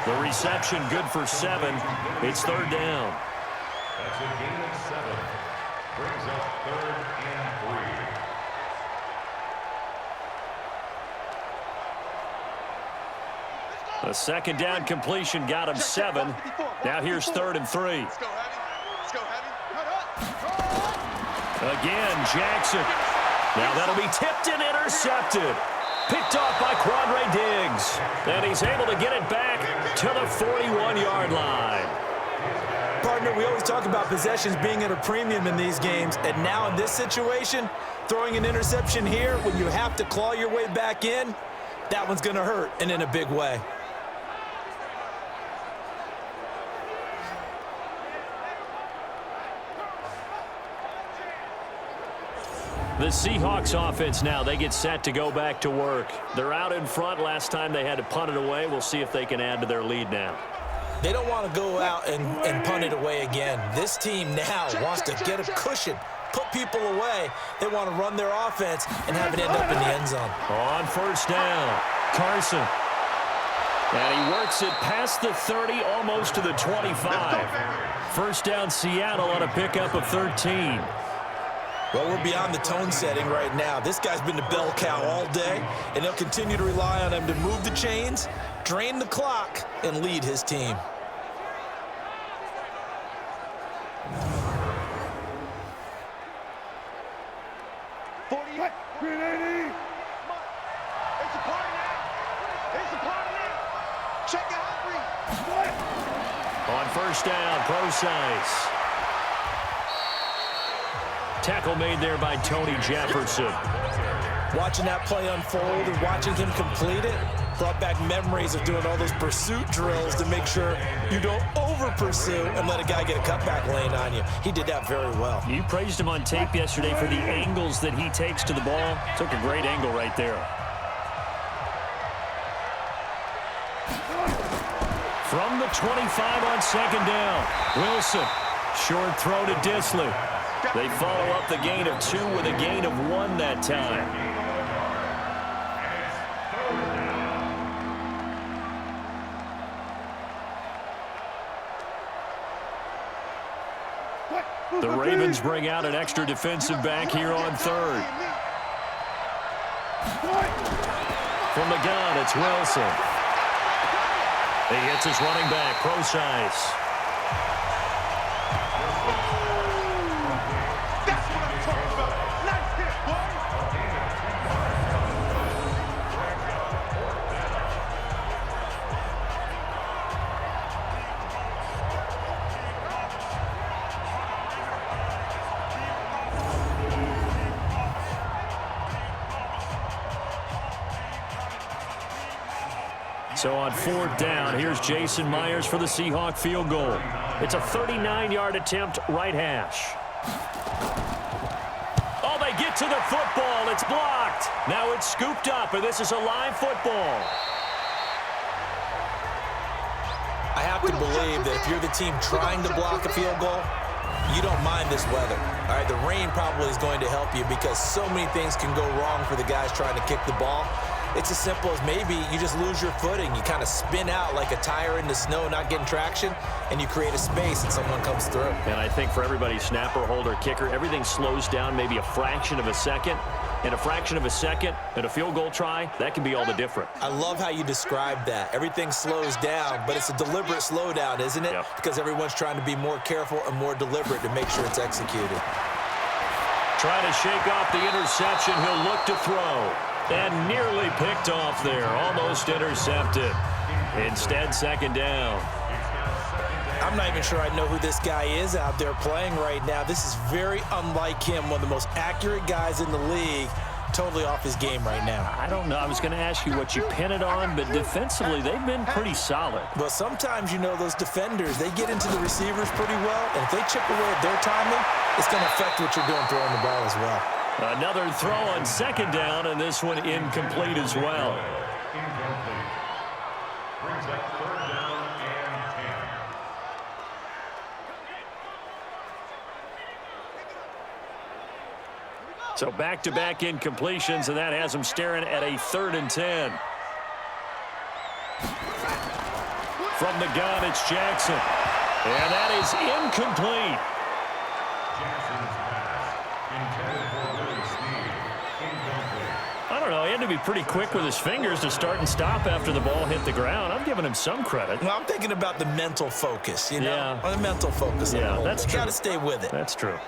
The reception good for 7. It's 3rd down. That's a gain of 7. Brings up 3rd and 3. A 2nd down completion got him 7. Now here's 3rd and 3. Let's go, Heavy. Let's go, Heavy. Again, Jackson. Now that'll be tipped and intercepted. Picked off by Quandre Diggs. And he's able to get it back to the 41-yard line. Partner, we always talk about possessions being at a premium in these games. And now in this situation, throwing an interception here when you have to claw your way back in, that one's going to hurt, and in a big way. The Seahawks offense now, they get set to go back to work. They're out in front. Last time they had to punt it away. We'll see if they can add to their lead now. They don't want to go out and punt it away again. This team now wants to get a cushion, put people away. They want to run their offense and have it end up in the end zone. On 1st down, Carson. And he works it past the 30, almost to the 25. 1st down, Seattle on a pickup of 13. Well, we're beyond the tone setting right now. This guy's been the bell cow all day, and they'll continue to rely on him to move the chains, drain the clock, and lead his team. On 1st down, Procise. Tackle made there by Tony Jefferson. Watching that play unfold and watching him complete it brought back memories of doing all those pursuit drills to make sure you don't over-pursue and let a guy get a cutback lane on you. He did that very well. You praised him on tape yesterday for the angles that he takes to the ball. Took a great angle right there. From the 25 on 2nd down, Wilson. Short throw to Disley. They follow up the gain of 2 with a gain of 1 that time. The Ravens bring out an extra defensive back here on 3rd. From the gun, it's Wilson. He hits his running back, Procise. So on 4th down, here's Jason Myers for the Seahawk field goal. It's a 39-yard attempt, right hash. Oh, they get to the football. It's blocked. Now it's scooped up, and this is a live football. I have to believe that if you're the team trying to block a field goal, you don't mind this weather. All right, the rain probably is going to help you because so many things can go wrong for the guys trying to kick the ball. It's as simple as maybe you just lose your footing. You kind of spin out like a tire in the snow, not getting traction, and you create a space and someone comes through. And I think for everybody, snapper, holder, kicker, everything slows down maybe a fraction of a second. And a fraction of a second and a field goal try, that can be all the difference. I love how you described that. Everything slows down, but it's a deliberate slowdown, isn't it? Yep. Because everyone's trying to be more careful and more deliberate to make sure it's executed. Trying to shake off the interception. He'll look to throw. And nearly picked off there. Almost intercepted. Instead, 2nd down. I'm not even sure I know who this guy is out there playing right now. This is very unlike him, one of the most accurate guys in the league. Totally off his game right now. I don't know. I was going to ask you what you pin it on, but defensively, they've been pretty solid. Well, sometimes, you know, those defenders, they get into the receivers pretty well, and if they chip away at their timing, it's going to affect what you're doing throwing the ball as well. Another throw on 2nd down, and this one incomplete as well. Incomplete. Brings up 3rd down and 10. So back-to-back incompletions, and that has them staring at a 3rd and 10. From the gun, it's Jackson. And that is incomplete. Jackson's pass, intended for Willie Snead, incomplete. I don't know. He had to be pretty quick with his fingers to start and stop after the ball hit the ground. I'm giving him some credit. Well, I'm thinking about the mental focus, you know? Yeah. The mental focus. Yeah, that's true. You got to stay with it. That's true.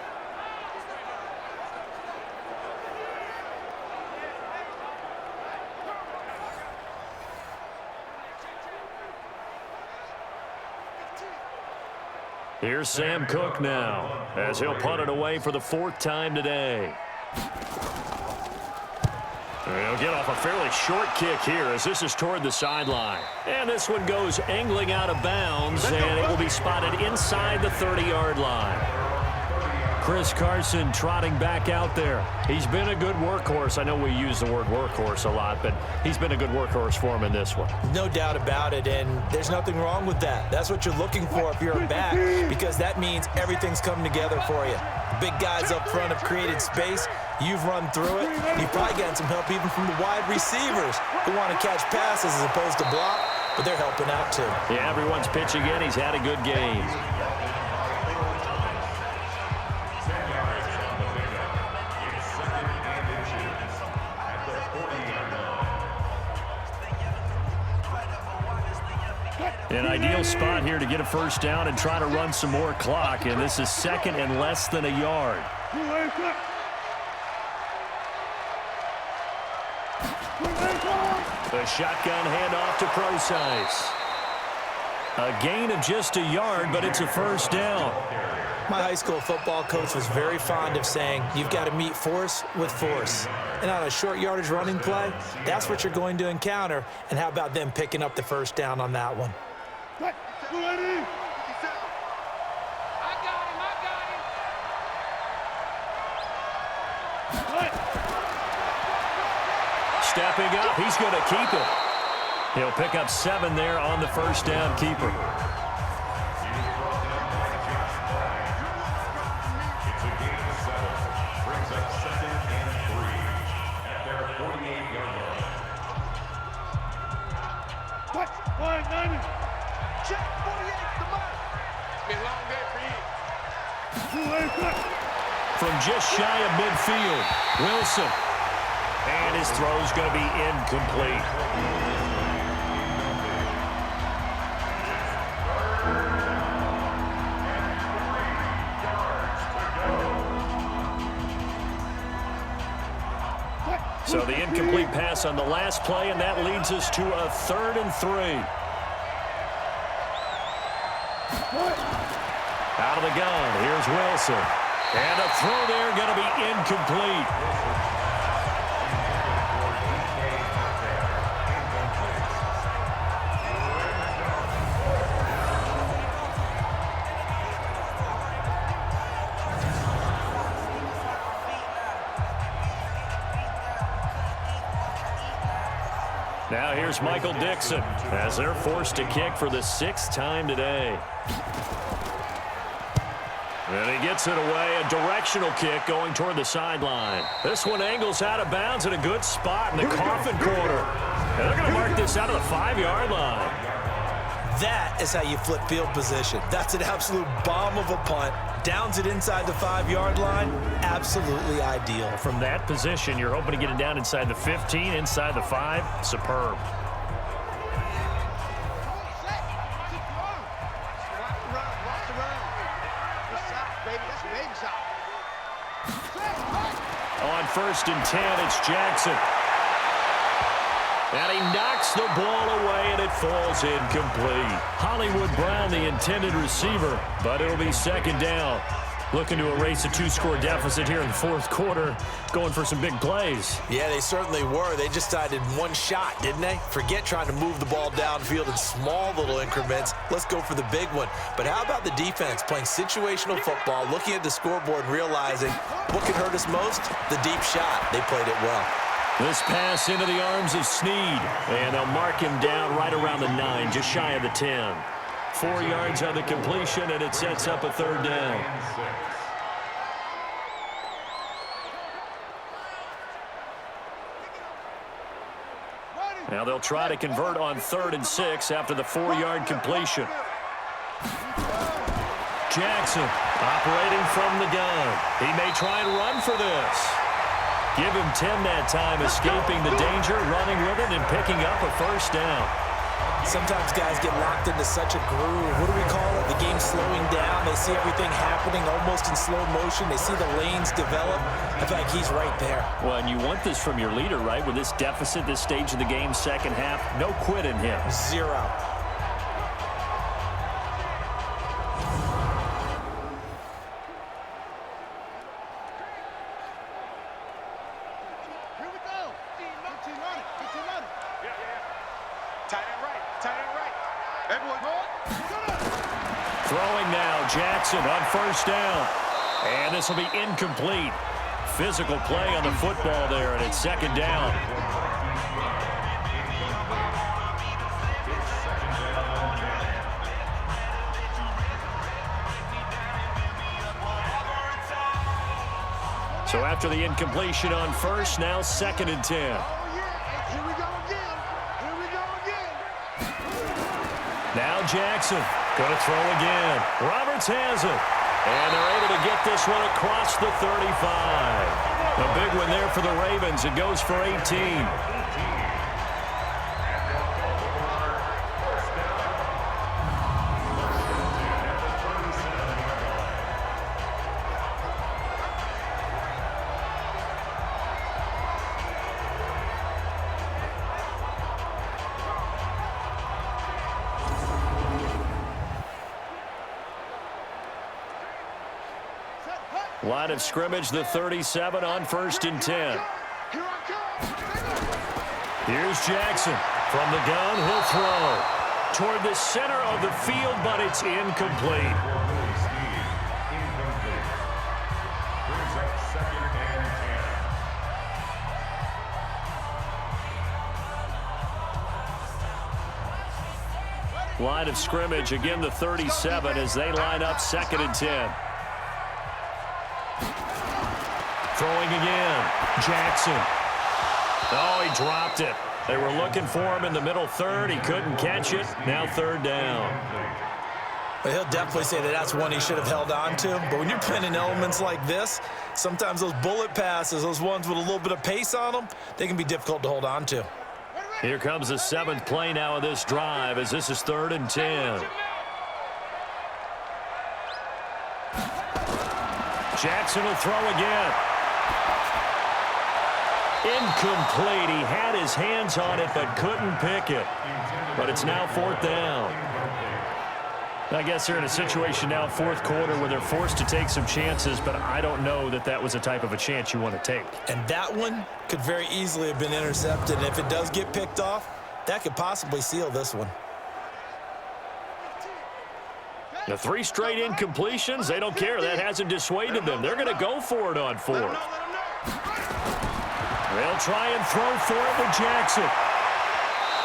Here's Sam Cook now, as he'll punt it away for the 4th time today. He'll get off a fairly short kick here as this is toward the sideline. And this one goes angling out of bounds, and it will be spotted inside the 30-yard line. Chris Carson trotting back out there. He's been a good workhorse. I know we use the word workhorse a lot, but he's been a good workhorse for him in this one. No doubt about it, and there's nothing wrong with that. That's what you're looking for if you're a back, because that means everything's coming together for you. The big guys up front have created space. You've run through it. You've probably gotten some help even from the wide receivers who want to catch passes as opposed to block, but they're helping out too. Yeah, everyone's pitching in. He's had a good game. An ideal spot here to get a 1st down and try to run some more clock, and this is 2nd and less than a yard. The shotgun handoff to Procise. A gain of just a yard, but it's a 1st down. My high school football coach was very fond of saying, you've got to meet force with force. And on a short yardage running play, that's what you're going to encounter. And how about them picking up the 1st down on that one? I got him. Stepping up, he's going to keep it. He'll pick up 7 there on the 1st down keeper. It's a gain of 7. Brings up 2nd and 3 at their 48-yard line. What? 190. Check 48 the mark. It's been a long day for you. From just shy of midfield, Wilson. And his throw's going to be incomplete. So the incomplete pass on the last play, and that leads us to a 3rd and 3. Out of the gun, here's Wilson. And a throw there going to be incomplete. Now here's Michael Dixon as they're forced to kick for the 6th time today. And he gets it away, a directional kick going toward the sideline. This one angles out of bounds in a good spot in the coffin corner. And they're going to mark this out of the 5-yard line. That is how you flip field position. That's an absolute bomb of a punt. Downs it inside the 5-yard line. Absolutely ideal. From that position, you're hoping to get it down inside the 15, inside the 5. Superb. On 1st and 10, it's Jackson. And he knocks the ball away, and it falls incomplete. Hollywood Brown, the intended receiver, but it'll be 2nd down. Looking to erase a 2-score deficit here in the 4th quarter, going for some big plays. Yeah, they certainly were. They just decided one shot, didn't they? Forget trying to move the ball downfield in small little increments. Let's go for the big one. But how about the defense playing situational football, looking at the scoreboard and realizing what could hurt us most? The deep shot. They played it well. This pass into the arms of Snead, and they'll mark him down right around the 9, just shy of the 10. 4 yards on the completion, and it sets up a 3rd down. Now they'll try to convert on 3rd and 6 after the 4-yard completion. Jackson operating from the gun. He may try and run for this. Give him 10 that time, escaping the danger, running with it, and picking up a 1st down. Sometimes guys get locked into such a groove. What do we call it? The game's slowing down. They see everything happening almost in slow motion. They see the lanes develop. I feel like he's right there. Well, and you want this from your leader, right? With this deficit, this stage of the game, 2nd half, no quit in him. 0. Throwing now, Jackson on 1st down. And this will be incomplete. Physical play on the football there, and it's 2nd down. So after the incompletion on 1st, now 2nd and 10. Now Jackson going to throw again. Roberts has it. And they're able to get this one across the 35. A big one there for the Ravens. It goes for 18. Line of scrimmage, the 37 on 1st and 10. Here's Jackson. From the gun, he'll throw. Toward the center of the field, but it's incomplete. Line of scrimmage, again the 37 as they line up 2nd and 10. Throwing again. Jackson. Oh, he dropped it. They were looking for him in the middle 3rd. He couldn't catch it. Now 3rd down. Well, he'll definitely say that that's one he should have held on to. But when you're playing in elements like this, sometimes those bullet passes, those ones with a little bit of pace on them, they can be difficult to hold on to. Here comes the 7th play now of this drive as this is 3rd and 10. Jackson will throw again. Incomplete. He had his hands on it but couldn't pick it. But it's now 4th down. I guess they're in a situation now, 4th quarter, where they're forced to take some chances, but I don't know that that was the type of a chance you want to take. And that one could very easily have been intercepted. And if it does get picked off, that could possibly seal this one. The 3 straight incompletions, they don't care. That hasn't dissuaded them. They're going to go for it on 4th. They'll try and throw for it with Jackson.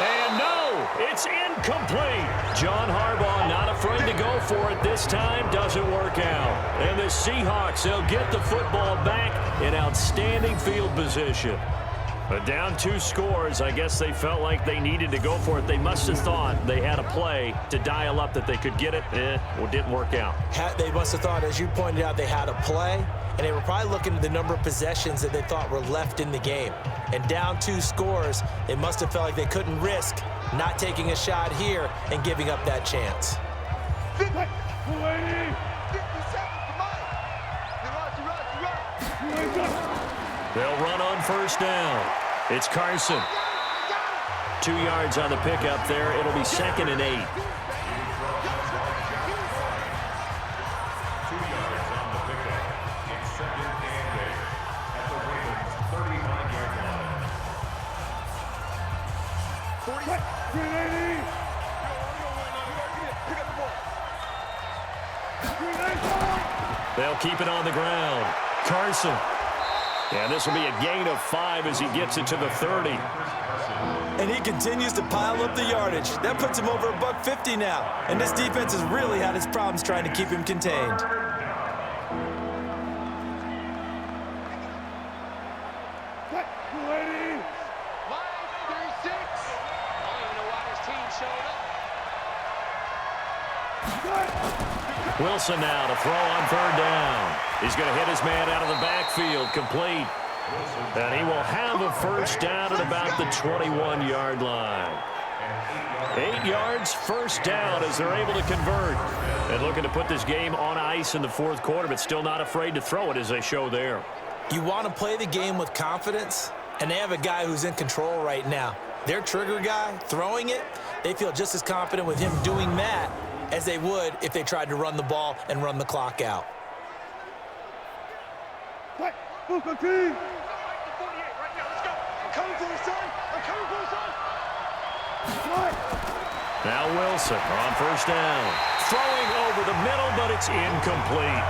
And no, it's incomplete. John Harbaugh not afraid to go for it this time. Doesn't work out. And the Seahawks, they'll get the football back in outstanding field position. But down 2 scores, I guess they felt like they needed to go for it. They must have thought they had a play to dial up that they could get it. Well, it didn't work out. They must have thought, as you pointed out, they had a play, and they were probably looking at the number of possessions that they thought were left in the game. And down 2 scores, they must have felt like they couldn't risk not taking a shot here and giving up that chance. 57, They'll run on first down. It's Carson. 2 yards on the pickup there. It'll be 2nd and 8. 2 yards on the pickup. It's 2nd and 8 at the Ravens' 35-yard line. They'll keep it on the ground. Carson. Yeah, this will be a gain of 5 as he gets it to the 30. And he continues to pile up the yardage. That puts him over $150 now. And this defense has really had its problems trying to keep him contained. Wilson now to throw on 3rd down. He's going to hit his man out of the backfield, complete. And he will have a first down at about the 21-yard line. 8 yards, first down as they're able to convert. And looking to put this game on ice in the 4th quarter, but still not afraid to throw it as they show there. You want to play the game with confidence, and they have a guy who's in control right now. Their trigger guy, throwing it, they feel just as confident with him doing that as they would if they tried to run the ball and run the clock out. Now Wilson on first down. Throwing over the middle, but it's incomplete.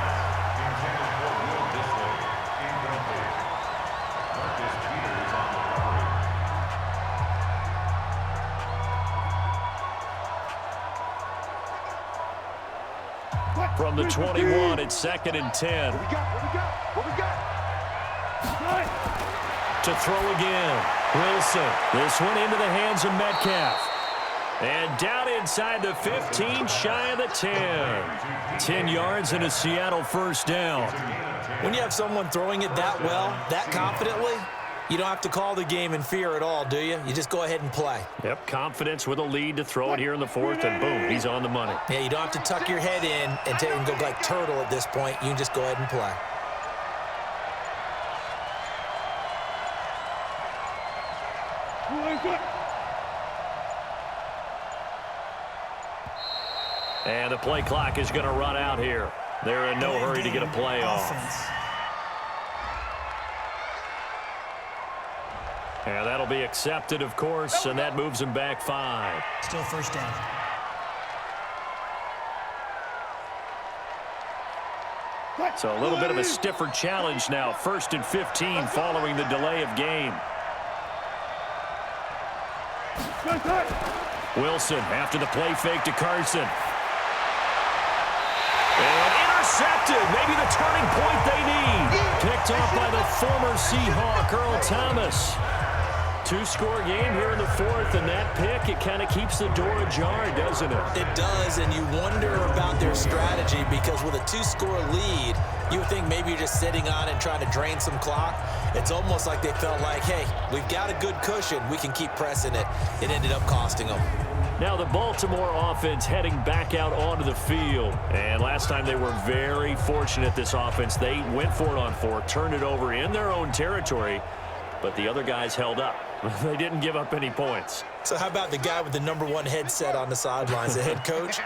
From the 21, it's 2nd and 10. What we got? To throw again. Wilson. This one into the hands of Metcalf. And down inside the 15, shy of the 10. 10 yards and a Seattle first down. When you have someone throwing it that well, that confidently, you don't have to call the game in fear at all, do you? You just go ahead and play. Yep, confidence with a lead to throw it here in the 4th, and boom, he's on the money. Yeah, you don't have to tuck your head in and go like turtle at this point. You can just go ahead and play. And the play clock is going to run out here. They're in no hurry to get a play off. And that'll be accepted, of course, and that moves them back 5. Still first down. So a little bit of a stiffer challenge now. 1st and 15 following the delay of game. Wilson after the play fake to Carson. And intercepted. Maybe the turning point they need. Picked off by the former Seahawk, Earl Thomas. 2-score game here in the 4th, and that pick, it kind of keeps the door ajar, doesn't it? It does, and you wonder about their strategy because with a 2-score lead, you would think maybe you're just sitting on it and trying to drain some clock. It's almost like they felt like, hey, we've got a good cushion. We can keep pressing it. It ended up costing them. Now the Baltimore offense heading back out onto the field. And last time they were very fortunate, this offense. They went for it on 4, turned it over in their own territory, but the other guys held up. They didn't give up any points. So how about the guy with the #1 headset on the sidelines, the head coach?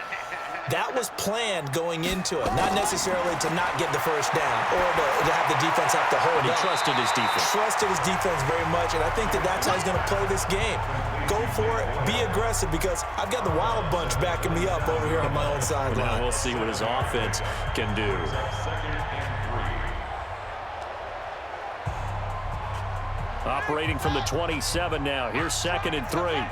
That was planned going into it, not necessarily to not get the first down or to have the defense have to hold But he up. trusted his defense. Trusted his defense very much, and I think that's how he's going to play this game. Go for it, be aggressive, because I've got the wild bunch backing me up over here on my own sideline. Now we'll see what his offense can do. Second and 3. Operating from the 27 now. Here's 2nd and 3.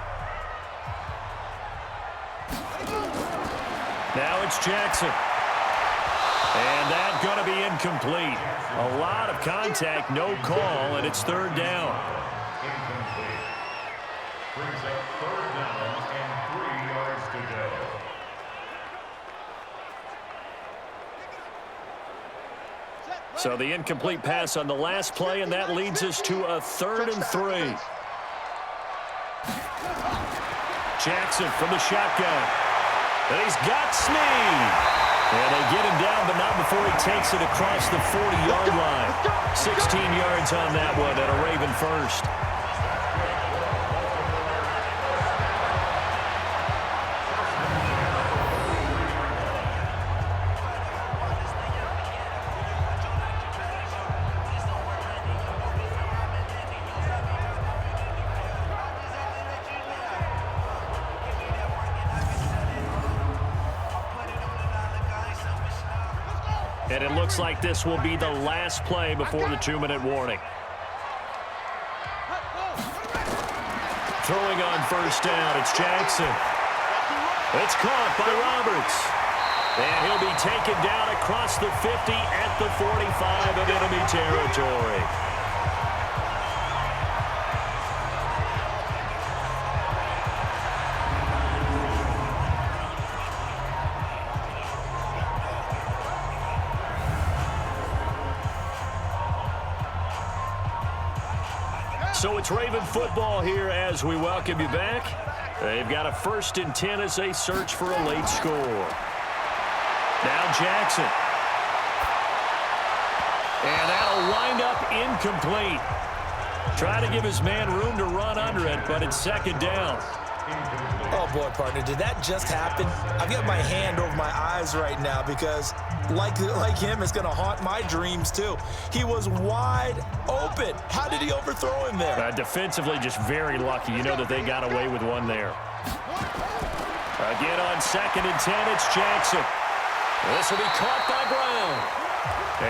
Now it's Jackson. And that's going to be incomplete. A lot of contact, no call, and it's third down. Incomplete. Brings up third down and 3 yards to go. So the incomplete pass on the last play, and that leads us to a 3rd and 3. Jackson from the shotgun. And he's got Snead. And they get him down, but not before he takes it across the 40-yard line. 16 yards on that one, and a Raven first. And it looks like this will be the last play before the 2-minute warning. Throwing on first down, it's Jackson. It's caught by Roberts. And he'll be taken down across the 50 at the 45 of enemy territory. So it's Raven football here as we welcome you back. They've got a 1st and 10 as they search for a late score. Now Jackson. And that'll wind up incomplete. Try to give his man room to run under it, but it's 2nd down. Oh, boy, partner, did that just happen? I've got my hand over my eyes right now because, like him, it's going to haunt my dreams, too. He was wide open. How did he overthrow him there? Defensively, just very lucky. You know that they got away with one there. Again on 2nd and 10, it's Jackson. This will be caught by Brown.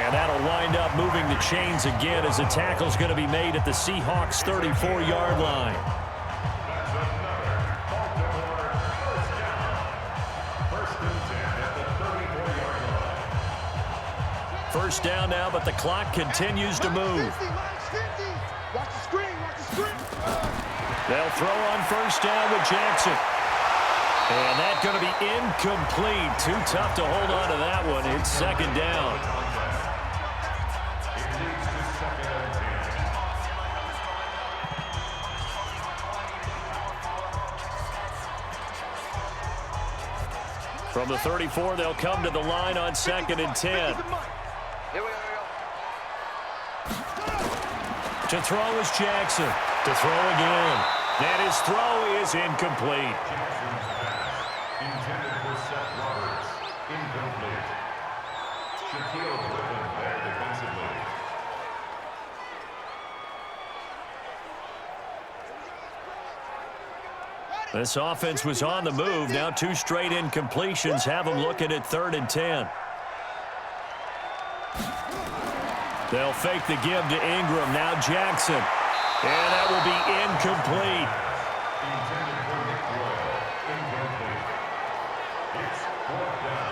And that'll wind up moving the chains again as the tackle's going to be made at the Seahawks' 34-yard line. First down now, but the clock continues to move. They'll throw on first down with Jackson. And that's going to be incomplete. Too tough to hold on to that one. It's 2nd down. From the 34, they'll come to the line on 2nd and 10. To throw is Jackson. To throw again. And his throw is incomplete. Intended for Seth Roberts. Incomplete. Shaquille Griffin there defensively. This offense was on the move. Now 2 straight incompletions have them looking at 3rd and 10. They'll fake the give to Ingram. Now Jackson. And that will be incomplete. Intended for Nick Royal. Incomplete. It's 4th down.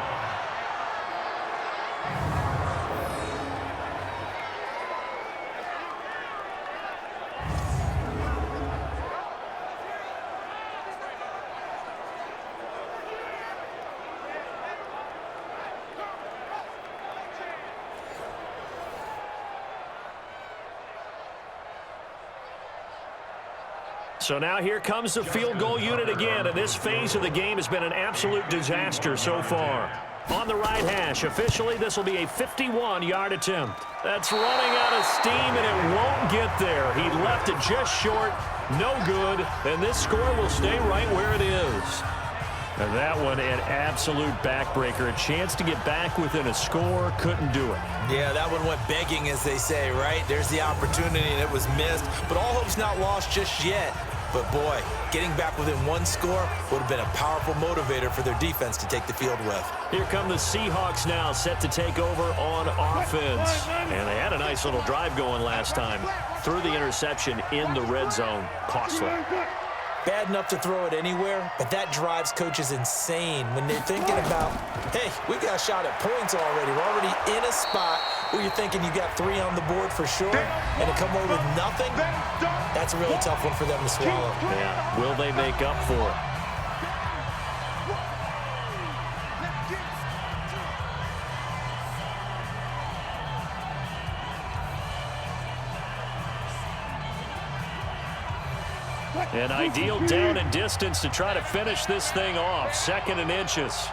So now here comes the field goal unit again, and this phase of the game has been an absolute disaster so far. On the right hash, officially this will be a 51-yard attempt. That's running out of steam, and it won't get there. He left it just short, no good, and this score will stay right where it is. And that one, an absolute backbreaker. A chance to get back within a score, couldn't do it. Yeah, that one went begging, as they say, right? There's the opportunity, and it was missed. But all hope's not lost just yet. But, boy, getting back within 1 score would have been a powerful motivator for their defense to take the field with. Here come the Seahawks now, set to take over on offense. And they had a nice little drive going last time. Threw the interception in the red zone. Costly. bad enough to throw it anywhere, but that drives coaches insane when they're thinking about, hey, we got a shot at points already. We're already in a spot where you're thinking you got 3 on the board for sure, and to come away with nothing, that's a really tough one for them to swallow. Yeah, will they make up for it? An ideal down and distance to try to finish this thing off. 2nd and inches.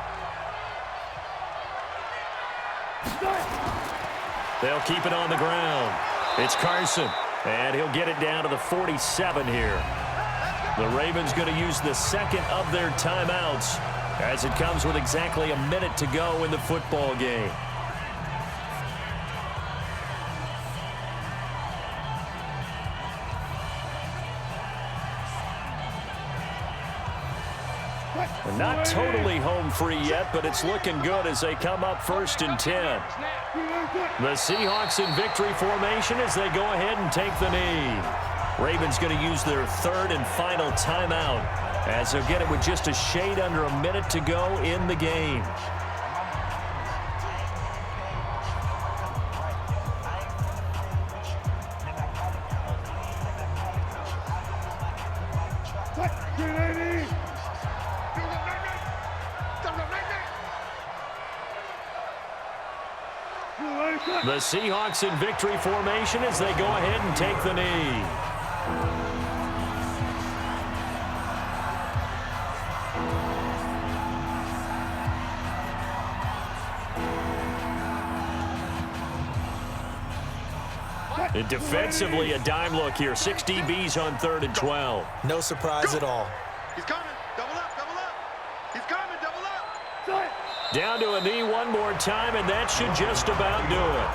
They'll keep it on the ground. It's Carson, and he'll get it down to the 47 here. The Ravens going to use the 2nd of their timeouts as it comes with exactly a minute to go in the football game. Not totally home free yet, but it's looking good as they come up 1st and 10. The Seahawks in victory formation as they go ahead and take the knee. Ravens going to use their 3rd and final timeout as they'll get it with just a shade under a minute to go in the game. The Seahawks in victory formation as they go ahead and take the knee. And defensively, a dime look here. 6 DBs on 3rd and 12. No surprise at all. He's coming. Double up, double up. He's coming, double up. Down to a knee one more time, and that should just about do it.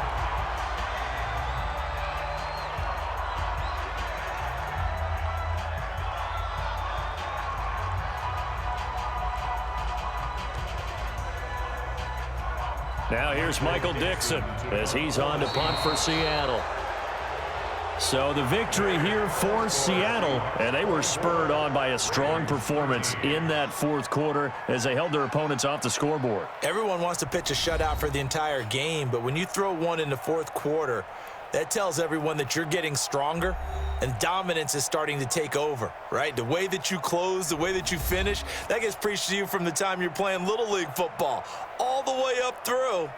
Now here's Michael Dixon as he's on to punt for Seattle. So the victory here for Seattle, and they were spurred on by a strong performance in that 4th quarter as they held their opponents off the scoreboard. Everyone wants to pitch a shutout for the entire game, but when you throw one in the 4th quarter, that tells everyone that you're getting stronger and dominance is starting to take over, right? The way that you close, the way that you finish, that gets preached to you from the time you're playing Little League football all the way up through,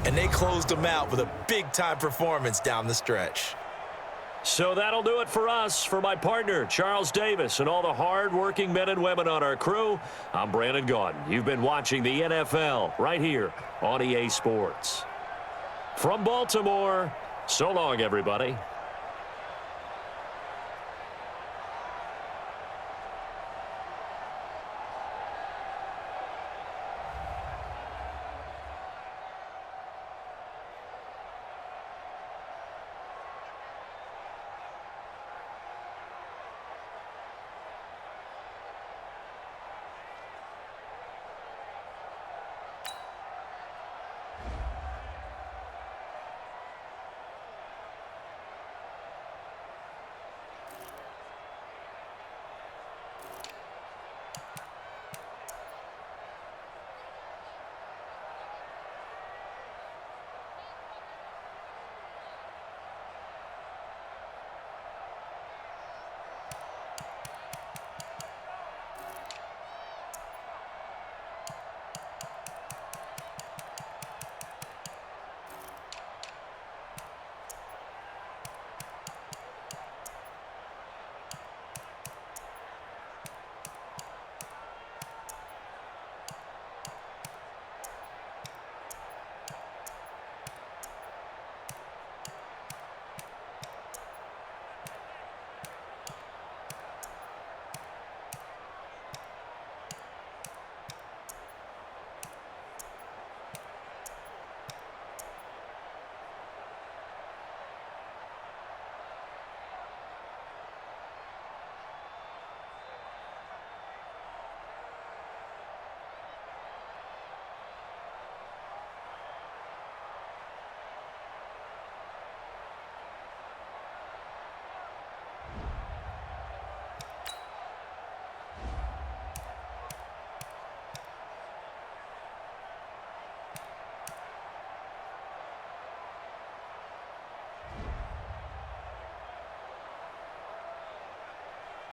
and they closed them out with a big-time performance down the stretch. So that'll do it for us. For my partner, Charles Davis, and all the hard-working men and women on our crew, I'm Brandon Gaudin. You've been watching the NFL right here on EA Sports. From Baltimore, so long, everybody.